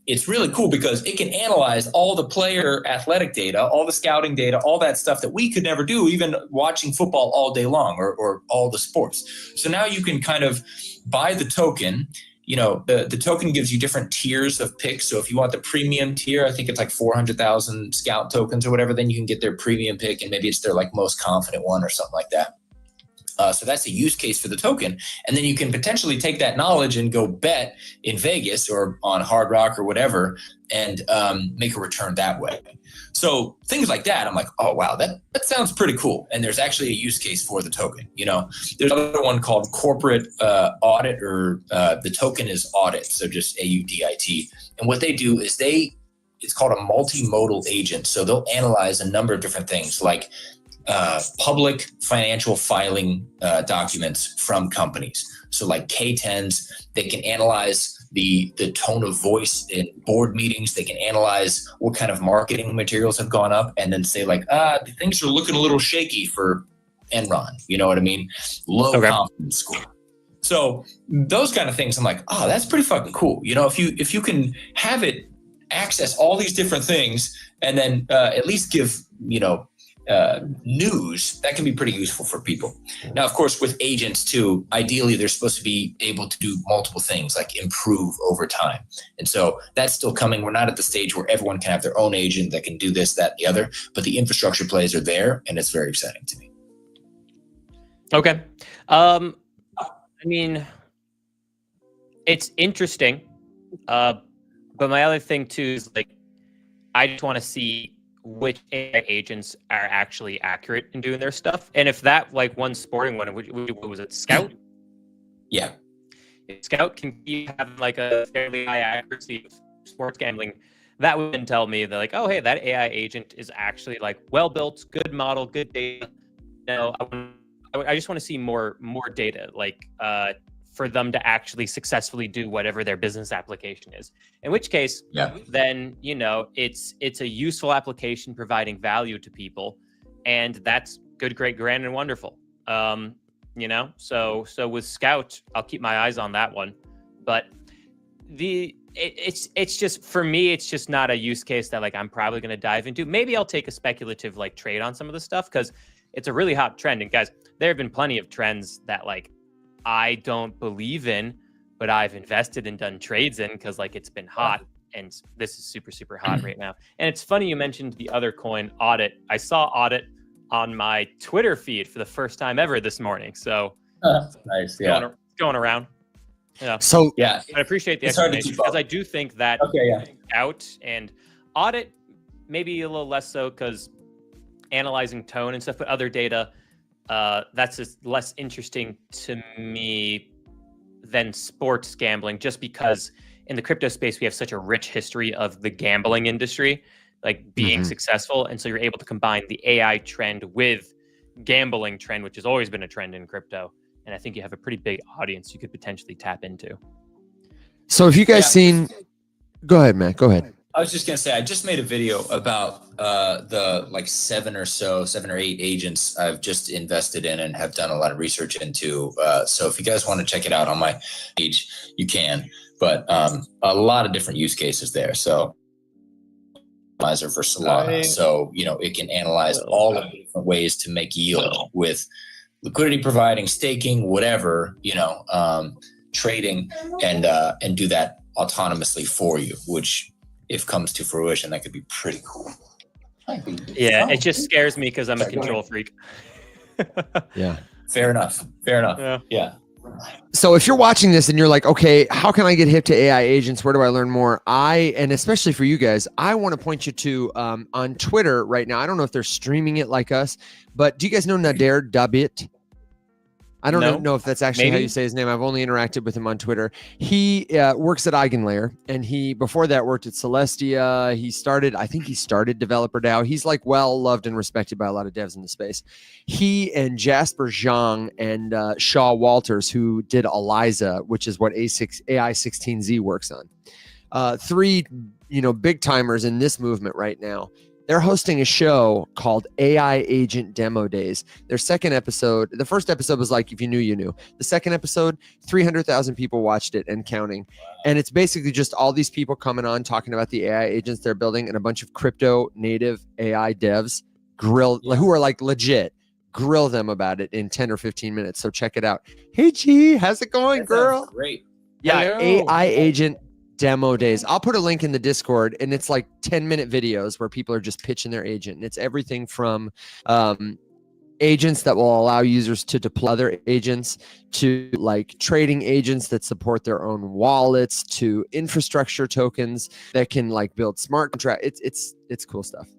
it's really cool because it can analyze all the player athletic data, all the scouting data, all that stuff that we could never do, even watching football all day long or all the sports. So now you can kind of buy the token. The token gives you different tiers of picks. So if you want the premium tier, I think it's like 400,000 scout tokens or whatever, then you can get their premium pick and maybe it's their like most confident one or something like that. So that's a use case for the token. And then you can potentially take that knowledge and go bet in Vegas or on Hard Rock or whatever and make a return that way. So things like that, I'm like, oh, wow, that sounds pretty cool. And there's actually a use case for the token. There's another one called corporate audit, or the token is audit. So just AUDIT. And what they do is it's called a multimodal agent. So they'll analyze a number of different things like public financial filing documents from companies. So like K10s, they can analyze the tone of voice in board meetings. They can analyze what kind of marketing materials have gone up and then say like, things are looking a little shaky for Enron. You know what I mean? Low confidence score. So those kind of things, I'm like, oh, that's pretty fucking cool. If you can have it access all these different things and then at least give, news, that can be pretty useful for people. Now, of course, with agents too, ideally they're supposed to be able to do multiple things like improve over time. And so that's still coming. We're not at the stage where everyone can have their own agent that can do this, that, and the other, but the infrastructure plays are there and it's very exciting to me. Okay. It's interesting. But my other thing too is like, I just want to see which AI agents are actually accurate in doing their stuff. And if that, like one sporting one, what was it, Scout? Yeah. If Scout can keep having like a fairly high accuracy of sports gambling, that would then tell me that like, oh, hey, that AI agent is actually like well-built, good model, good data. I just want to see more data, like for them to actually successfully do whatever their business application is. In which case, then it's a useful application providing value to people, and that's good, great, grand, and wonderful. So with Scout, I'll keep my eyes on that one. But it's just, for me, it's just not a use case that like I'm probably going to dive into. Maybe I'll take a speculative like trade on some of the stuff because it's a really hot trend. And guys, there have been plenty of trends that like I don't believe in, but I've invested and done trades in because like it's been hot, and this is super, super hot right now. And it's funny you mentioned the other coin, Audit. I saw Audit on my Twitter feed for the first time ever this morning. So nice, yeah. Going around. Yeah. So yeah, I appreciate the it's hard to explanation keep up. because I do think that Out and Audit maybe a little less so because analyzing tone and stuff, but other data, that's just less interesting to me than sports gambling, just because in the crypto space we have such a rich history of the gambling industry like being successful, and so you're able to combine the AI trend with gambling trend, which has always been a trend in crypto, and I think you have a pretty big audience you could potentially tap into. So if you guys seen, go ahead, Matt, go ahead. I was just going to say, I just made a video about the like 7 or 8 agents I've just invested in and have done a lot of research into. So if you guys want to check it out on my page, you can. But a lot of different use cases there. So analyzer for Solana. So, it can analyze all of the different ways to make yield with liquidity providing, staking, whatever, trading, and do that autonomously for you, which, if comes to fruition, that could be pretty cool. Yeah, it just scares me because I'm a control freak. Yeah. Fair enough. Yeah. So if you're watching this and you're like, okay, how can I get hip to AI agents? Where do I learn more? And especially for you guys, I want to point you to on Twitter right now. I don't know if they're streaming it like us, but do you guys know Nader Dabit? I don't No, know if that's actually how maybe. you say his name. I've only interacted with him on Twitter. He works at Eigenlayer, and he before that worked at Celestia. I think he started Developer DAO. He's like well loved and respected by a lot of devs in the space. He and Jasper Zhang and Shaw Walters, who did Eliza, which is what AI16Z works on. Three, big timers in this movement right now. They're hosting a show called AI Agent Demo Days. Their second episode, the first episode was like, if you knew, you knew. The second episode, 300,000 people watched it and counting. And it's basically just all these people coming on talking about the AI agents they're building, and a bunch of crypto native AI devs who are like legit grill them about it in 10 or 15 minutes. So check it out. Hey, G, how's it going, That girl? sounds great. Yeah, Hello. AI Agent Demo Days. I'll put a link in the Discord, and it's like 10-minute videos where people are just pitching their agent. And it's everything from agents that will allow users to deploy other agents, to like trading agents that support their own wallets, to infrastructure tokens that can like build smart contract. It's cool stuff.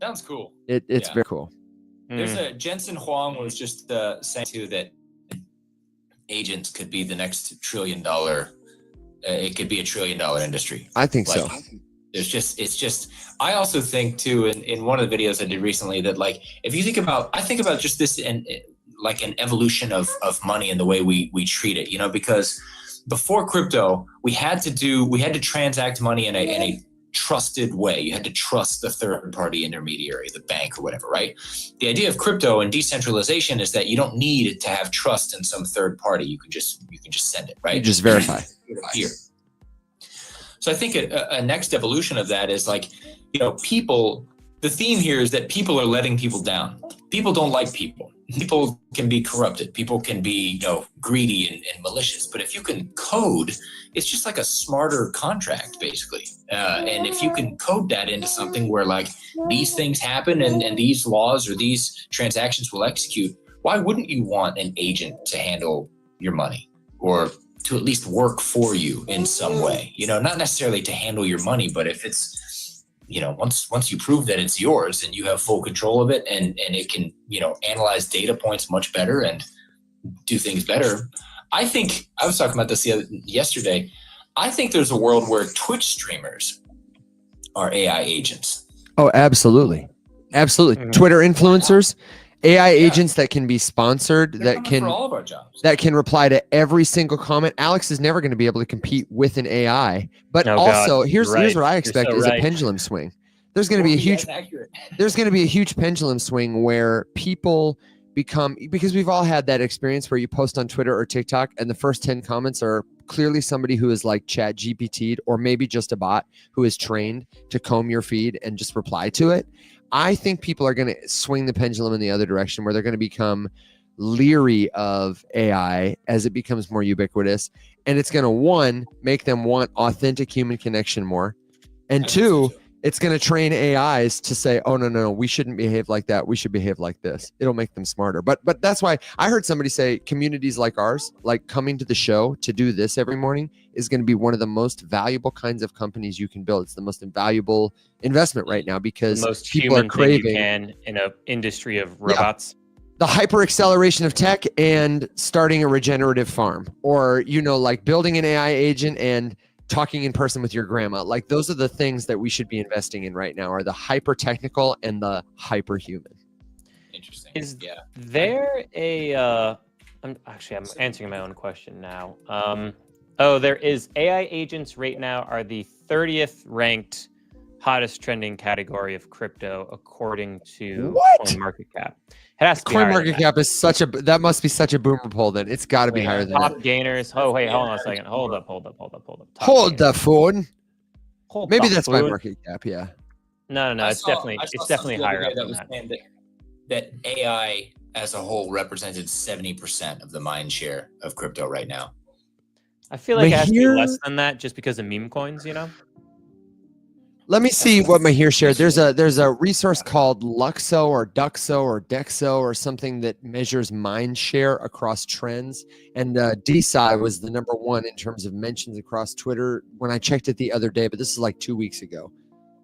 Sounds cool. It's Yeah. very cool. There's a Jensen Huang was just saying too that agents could be the next $1 trillion. It could be $1 trillion industry. I think so. It's just. I also think too, in one of the videos I did recently, that like if you think about, I think about just this and like an evolution of money and the way we treat it. Because before crypto, we had to transact money in a trusted way. You had to trust the third party intermediary, the bank or whatever, right? The idea of crypto and decentralization is that you don't need to have trust in some third party. You can just send it, right? You just verify. Here. So I think a next evolution of that is like, people, the theme here is that people are letting people down. People don't like people. People can be corrupted. People can be, greedy and malicious. But if you can code, it's just like a smarter contract, basically. And if you can code that into something where like these things happen and these laws or these transactions will execute, why wouldn't you want an agent to handle your money or to at least work for you in some way? Not necessarily to handle your money, but if it's, once you prove that it's yours and you have full control of it and it can, analyze data points much better and do things better. I think I was talking about this yesterday. I think there's a world where Twitch streamers are AI agents. Oh, absolutely. Absolutely. Mhm. Twitter influencers, AI agents that can be sponsored, They're that coming for can all of our jobs. that can reply to every single comment. Alex is never going to be able to compete with an AI. But Oh, God. also, here's You're what I right. expect You're so is right. a pendulum swing. There's going to be a huge Accurate. there's going to be a huge pendulum swing where people become, because we've all had that experience where you post on Twitter or TikTok and the first 10 comments are clearly somebody who is like Chat GPT'd, or maybe just a bot who is trained to comb your feed and just reply to it. I think people are going to swing the pendulum in the other direction, where they're going to become leery of AI as it becomes more ubiquitous. And it's going to, one, make them want authentic human connection more. And two, it's going to train AIs to say, oh, no, we shouldn't behave like that. We should behave like this. It'll make them smarter. But that's why I heard somebody say communities like ours, like coming to the show to do this every morning, is going to be one of the most valuable kinds of companies you can build. It's the most valuable investment right now, because The most people are human thing you craving can in an industry of robots. the hyper acceleration of tech and starting a regenerative farm, or, like building an AI agent and talking in person with your grandma. Like, those are the things that we should be investing in right now, are the hyper technical and the hyper human. Interesting. Is Yeah. there a I'm answering my own question now. There is AI agents right now are the 30th ranked hottest trending category of crypto according to What? CoinMarketCap. It has to be higher than that. CoinMarketCap is that must be such a boomer poll. Then it's got to be Wait, higher than that. top gainers. Oh wait, hold on a second. Hold up. Top Hold gainers. the phone. Hold Maybe the that's my phone. market cap. Yeah. No. I It's saw definitely something the higher other up day than was that. saying that AI as a whole represented 70% of the mind share of crypto right now. I feel like it has to be Mahir- less than that just because of meme coins, Let me see what Mahir shared. There's a resource called Luxo or Duxo or Dexo or something that measures mind share across trends. And DeSci was the number one in terms of mentions across Twitter when I checked it the other day, but this is like 2 weeks ago.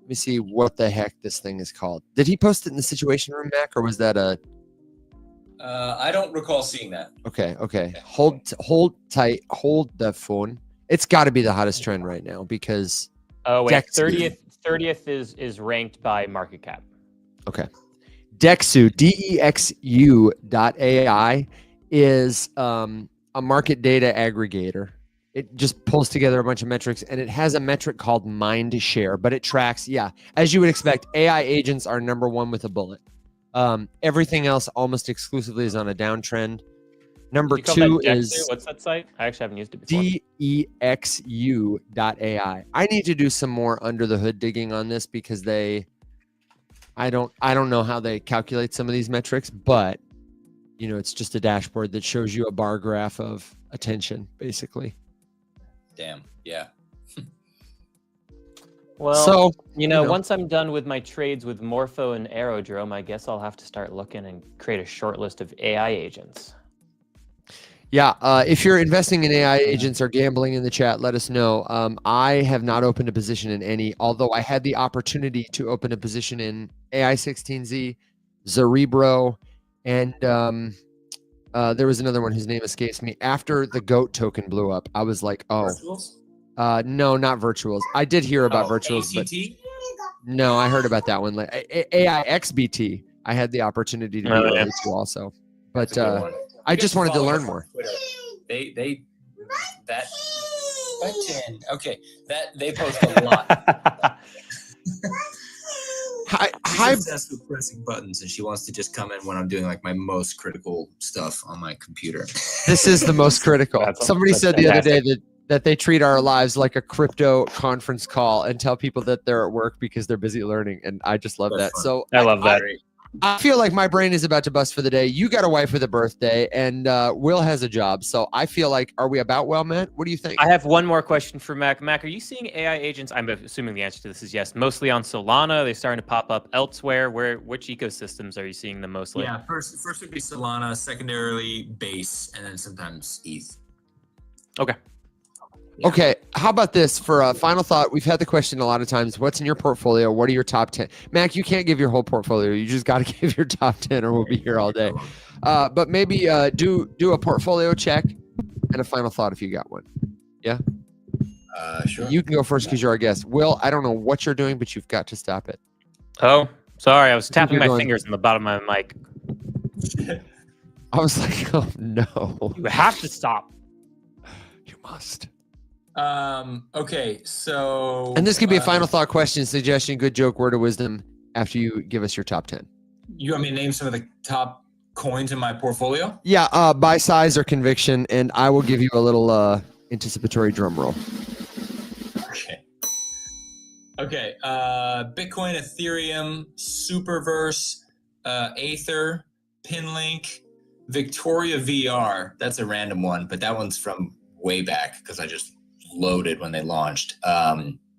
Let me see what the heck this thing is called. Did he post it in the Situation Room, Mac, or was that a... I don't recall seeing that. Okay. Hold tight. Hold the phone. It's got to be the hottest trend right now because Oh wait, Dexu. 30th is ranked by market cap. Okay. Dexu, DEXU.ai is a market data aggregator. It just pulls together a bunch of metrics and it has a metric called mind share, but it tracks, as you would expect, AI agents are number one with a bullet. Everything else almost exclusively is on a downtrend. Number You call two that Dexu? is What's that site? I actually haven't used it before. DEXU.ai. I need to do some more under the hood digging on this because I don't know how they calculate some of these metrics, but it's just a dashboard that shows you a bar graph of attention, basically. Damn. Yeah. Well, So once I'm done with my trades with Morpho and Aerodrome, I guess I'll have to start looking and create a short list of AI agents. if you're investing in AI agents or gambling in the chat, let us know. I have not opened a position in any, although I had the opportunity to open a position in AI16Z, Cerebro, and there was another one whose name escapes me. After the GOAT token blew up, I was like, oh, Virtuals? no, not virtuals. I did hear about virtuals, but ACT? no, I heard about that one. Like AIXBT, I had the opportunity to be early to also, but That's a good one. I You just guys wanted to follow learn us on more. Twitter. They that button. Okay, that they post a lot. Hi, She's obsessed with pressing buttons, and she wants to just come in when I'm doing like my most critical stuff on my computer. this is the most critical. That's- Somebody that's said the other fantastic. day that they treat our lives like a crypto conference call and tell people that they're at work because they're busy learning, and I just love That's that. fun. So I love that. I feel like my brain is about to bust for the day. You got a wife with a birthday, and Will has a job. So I feel like, are we about well, Matt? What do you think? I have one more question for Mac. Mac, are you seeing AI agents? I'm assuming the answer to this is yes. Mostly on Solana. They're starting to pop up elsewhere. Which ecosystems are you seeing them mostly? Yeah, first would be Solana, secondarily Base, and then sometimes ETH. Okay. Okay, how about this for a final thought? We've had the question a lot of times. What's in your portfolio? What are your top 10? Mac, you can't give your whole portfolio. You just got to give your top 10 or we'll be here all day. But maybe do a portfolio check and a final thought if you got one. Sure. You can go first because you're our guest. Will, I don't know what you're doing, but you've got to stop it. Oh, sorry. I was tapping you're my going- fingers on the bottom of my mic. I was like, oh no. You have to stop. You must. Okay, so And this could be a final thought question, suggestion, good joke, word of wisdom after you give us your top 10. You want me to name some of the top coins in my portfolio? Yeah, by size or conviction, and I will give you a little anticipatory drum roll. Okay. Bitcoin, Ethereum, Superverse, Aether, Pinlink, Victoria VR. That's a random one, but that one's from way back because I just loaded when they launched.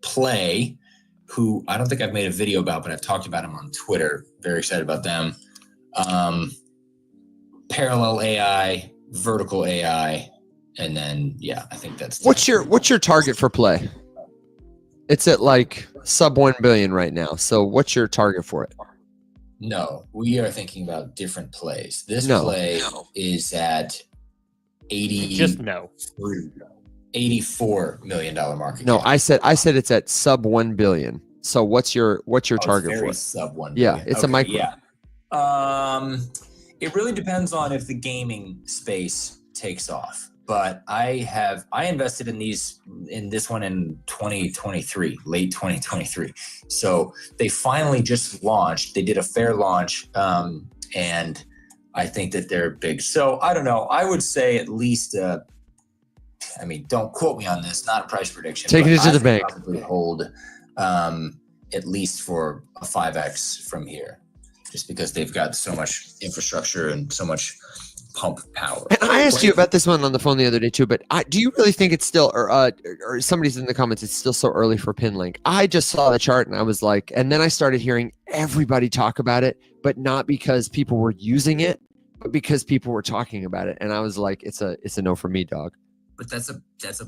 Play, who I don't think I've made a video about, but I've talked about them on Twitter. Very excited about them. Parallel AI, Vertical AI, and then I think that's What's your target for Play? It's at like sub 1 billion right now. So what's your target for it? No, we are thinking about different plays. This No. play is at 80 Just no. $84 million market No, cap. I said it's at sub 1 billion. So what's your Oh, it's target for very it? sub 1 Yeah, billion. it's a micro. Yeah. It really depends on if the gaming space takes off. But I invested in this one in 2023, late 2023. So they finally just launched. They did a fair launch, and I think that they're big. So I don't know. I would say at least. Don't quote me on this. Not a price prediction. Taking but it to I the would bank. Probably hold at least for a 5x from here, just because they've got so much infrastructure and so much pump power. And I asked you about this one on the phone the other day too, but do you really think it's still, or somebody's in the comments, it's still so early for Pinlink? I just saw the chart and I was like, and then I started hearing everybody talk about it, but not because people were using it, but because people were talking about it. And I was like, it's a no for me, dog. But that's a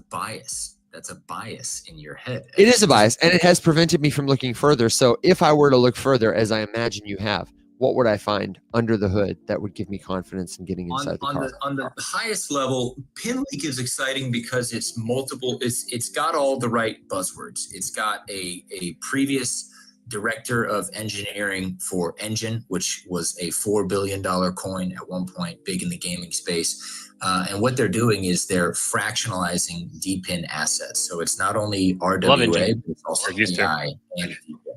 bias. That's a bias in your head. It is a bias, and it has prevented me from looking further. So if I were to look further, as I imagine you have, what would I find under the hood that would give me confidence in getting inside the car? On the highest level, PinLink is exciting because it's multiple. It's got all the right buzzwords. It's got a previous director of engineering for Engine, which was a $4 billion coin at one point, big in the gaming space. And what they're doing is they're fractionalizing DPIN assets. So it's not only RWA, but it's also AI and DPIN.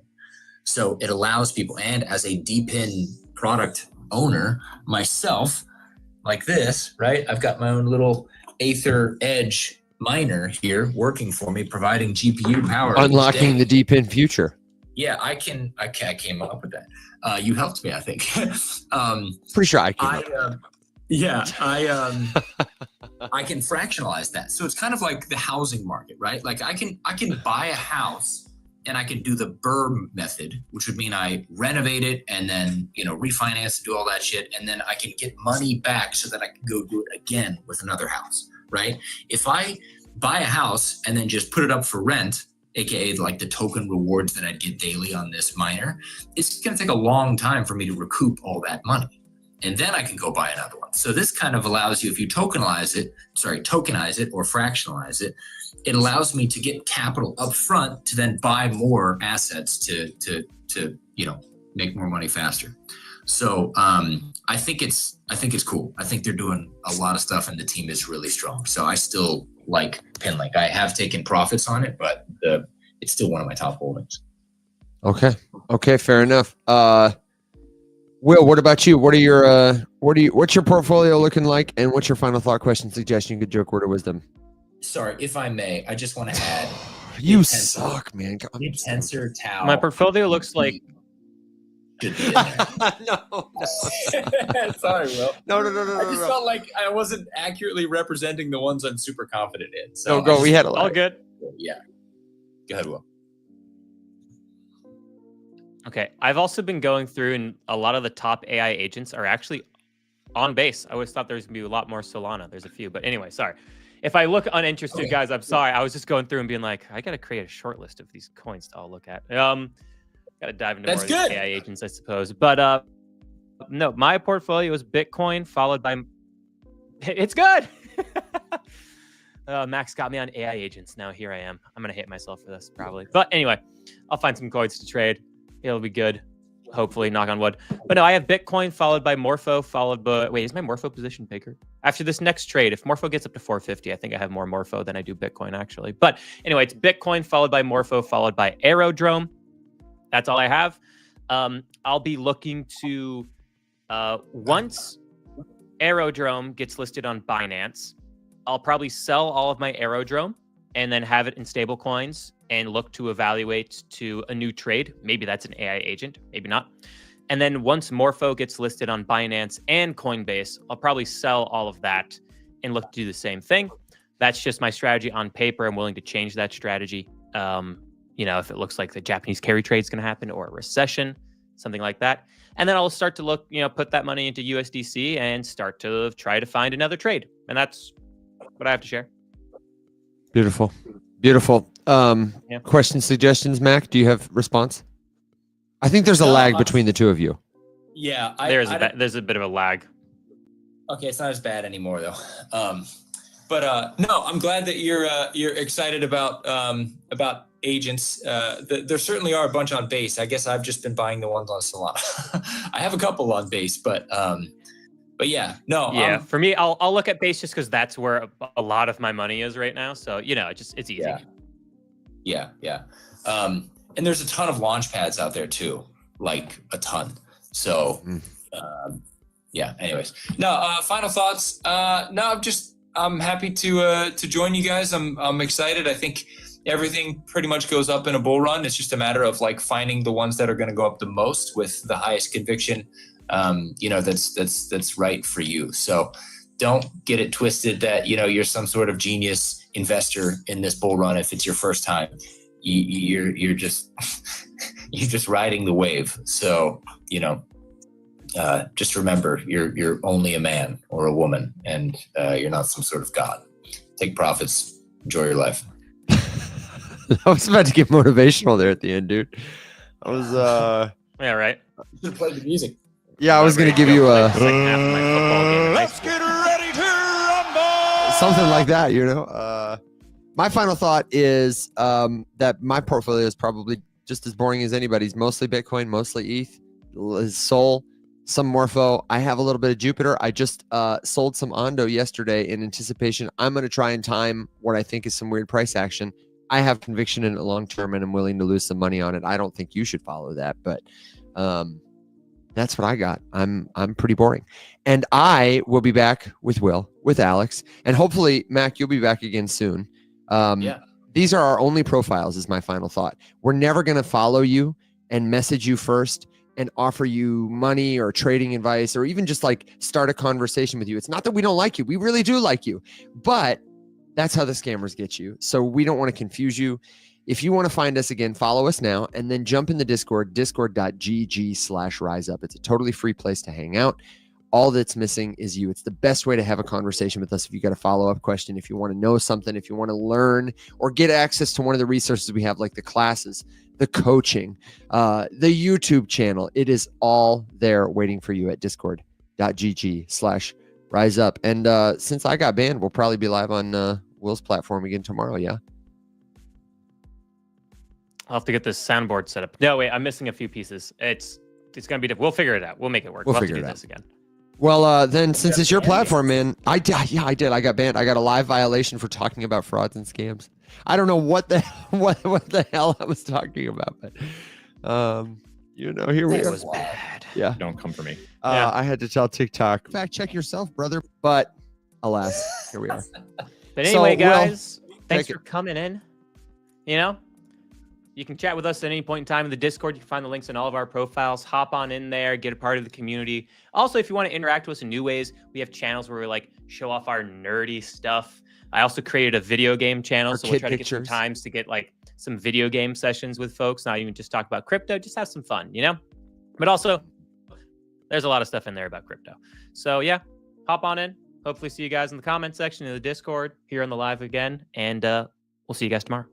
So it allows people, and as a DPIN product owner myself, like this, right? I've got my own little Aether Edge miner here working for me, providing GPU power. Unlocking the DPIN future. Yeah, I came up with that. You helped me, I think. Pretty sure I can. I can fractionalize that. So it's kind of like the housing market, right? Like I can buy a house and I can do the BRRRR method, which would mean I renovate it and then, refinance and do all that shit. And then I can get money back so that I can go do it again with another house, right? If I buy a house and then just put it up for rent, AKA like the token rewards that I'd get daily on this miner, it's going to take a long time for me to recoup all that money. And then I can go buy another one. So this kind of allows you, if you tokenize it or fractionalize it, it allows me to get capital up front to then buy more assets to make more money faster. So I think it's cool. I think they're doing a lot of stuff and the team is really strong. So I still like PinLink. I have taken profits on it, but it's still one of my top holdings. Okay, fair enough. Will, what about you? What's your portfolio looking like, and what's your final thought, question, suggestion, good joke, word of wisdom? Sorry, if I may, I just want to add. You suck, man. Tensor Tau. My portfolio looks like. Should be in there. No. Sorry, Will. No. I just felt like I wasn't accurately representing the ones I'm super confident in. So go. We had a lot. All good. Yeah. Go ahead, Will. Okay, I've also been going through, and a lot of the top AI agents are actually on base. I always thought there was going to be a lot more Solana. There's a few, but anyway, sorry. If I look uninterested, guys, I'm sorry. I was just going through and being like, I got to create a short list of these coins to all look at. Got to dive into more of these AI agents, I suppose. But no, my portfolio is Bitcoin followed by. It's good. Max got me on AI agents. Now here I am. I'm gonna hate myself for this probably. But anyway, I'll find some coins to trade. It'll be good. Hopefully, knock on wood. But no, I have Bitcoin followed by Morpho, followed by... Wait, is my Morpho position bigger? After this next trade, if Morpho gets up to 450, I think I have more Morpho than I do Bitcoin, actually. But anyway, it's Bitcoin followed by Morpho, followed by Aerodrome. That's all I have. I'll be looking to... once Aerodrome gets listed on Binance, I'll probably sell all of my Aerodrome and then have it in stable coins and look to evaluate to a new trade. Maybe that's an AI agent, maybe not. And then once Morpho gets listed on Binance and Coinbase, I'll probably sell all of that and look to do the same thing. That's just my strategy on paper. I'm willing to change that strategy. If it looks like the Japanese carry trade is going to happen or a recession, something like that. And then I'll start to look, put that money into USDC and start to try to find another trade. And that's what I have to share. Beautiful. Questions, suggestions, Mac? Do you have response? I think there's a lag between the two of you. Yeah, there's a bit of a lag. Okay, it's not as bad anymore though. No, I'm glad that you're excited about agents. There certainly are a bunch on base. I guess I've just been buying the ones on Solana. I have a couple on base, but yeah, no. Yeah, for me, I'll look at base just because that's where a lot of my money is right now. So it's easy. Yeah. And there's a ton of launch pads out there too, like a ton. So yeah. Anyways, no. Final thoughts. No, I'm happy to join you guys. I'm excited. I think everything pretty much goes up in a bull run. It's just a matter of like finding the ones that are going to go up the most with the highest conviction. That's right for you. So don't get it twisted that, you're some sort of genius investor in this bull run. If it's your first time, you're just, you're just riding the wave. So, just remember you're only a man or a woman and, you're not some sort of god. Take profits, enjoy your life. I was about to get motivational there at the end, dude. I was, yeah, right. You should play the music. Yeah, I was gonna give you a Second half of my football game in high school. ready to rumble. something like that, you know. My final thought is that my portfolio is probably just as boring as anybody's. Mostly Bitcoin, mostly ETH, Sol, some Morpho. I have a little bit of Jupiter. I just sold some Ondo yesterday in anticipation. I'm going to try and time what I think is some weird price action. I have conviction in it long term, and I'm willing to lose some money on it. I don't think you should follow that, but that's what I got. I'm pretty boring, and I will be back with Will, with Alex, and hopefully Mac, you'll be back again soon. Yeah. These are our only profiles, is my final thought. We're never going to follow you and message you first and offer you money or trading advice or even just like start a conversation with you. It's not that we don't like you. We really do like you, but that's how the scammers get you. So we don't want to confuse you. If you want to find us again, follow us now and then jump in the Discord, discord.gg/riseup. It's a totally free place to hang out. All that's missing is you. It's the best way to have a conversation with us. If you got a follow-up question, if you want to know something, if you want to learn or get access to one of the resources we have, like the classes, the coaching, the YouTube channel, it is all there waiting for you at discord.gg/riseup. And since I got banned, we'll probably be live on Will's platform again tomorrow. Yeah. I'll have to get this soundboard set up. No, wait, I'm missing a few pieces. It's gonna be. We'll figure it out. We'll make it work. We'll We'll have figure to do it out. this again. Well, then since it's your platform, man, I did. I got banned. I got a live violation for talking about frauds and scams. I don't know what the what the hell I was talking about, but you know, here we It are. was bad. Yeah. Don't come for me. Yeah. I had to tell TikTok, fact check yourself, brother. But alas, here we are. But So, anyway, Will, guys, thanks take for coming in. You know, you can chat with us at any point in time in the Discord. You can find the links in all of our profiles. Hop on in there, get a part of the community. Also, if you want to interact with us in new ways, we have channels where we like show off our nerdy stuff. I also created a video game channel, Our so we'll kid try to get some pictures. times to get like some video game sessions with folks, not even just talk about crypto, just have some fun, you know? But also, there's a lot of stuff in there about crypto. So yeah, hop on in. Hopefully see you guys in the comment section in the Discord, here on the live again, and we'll see you guys tomorrow.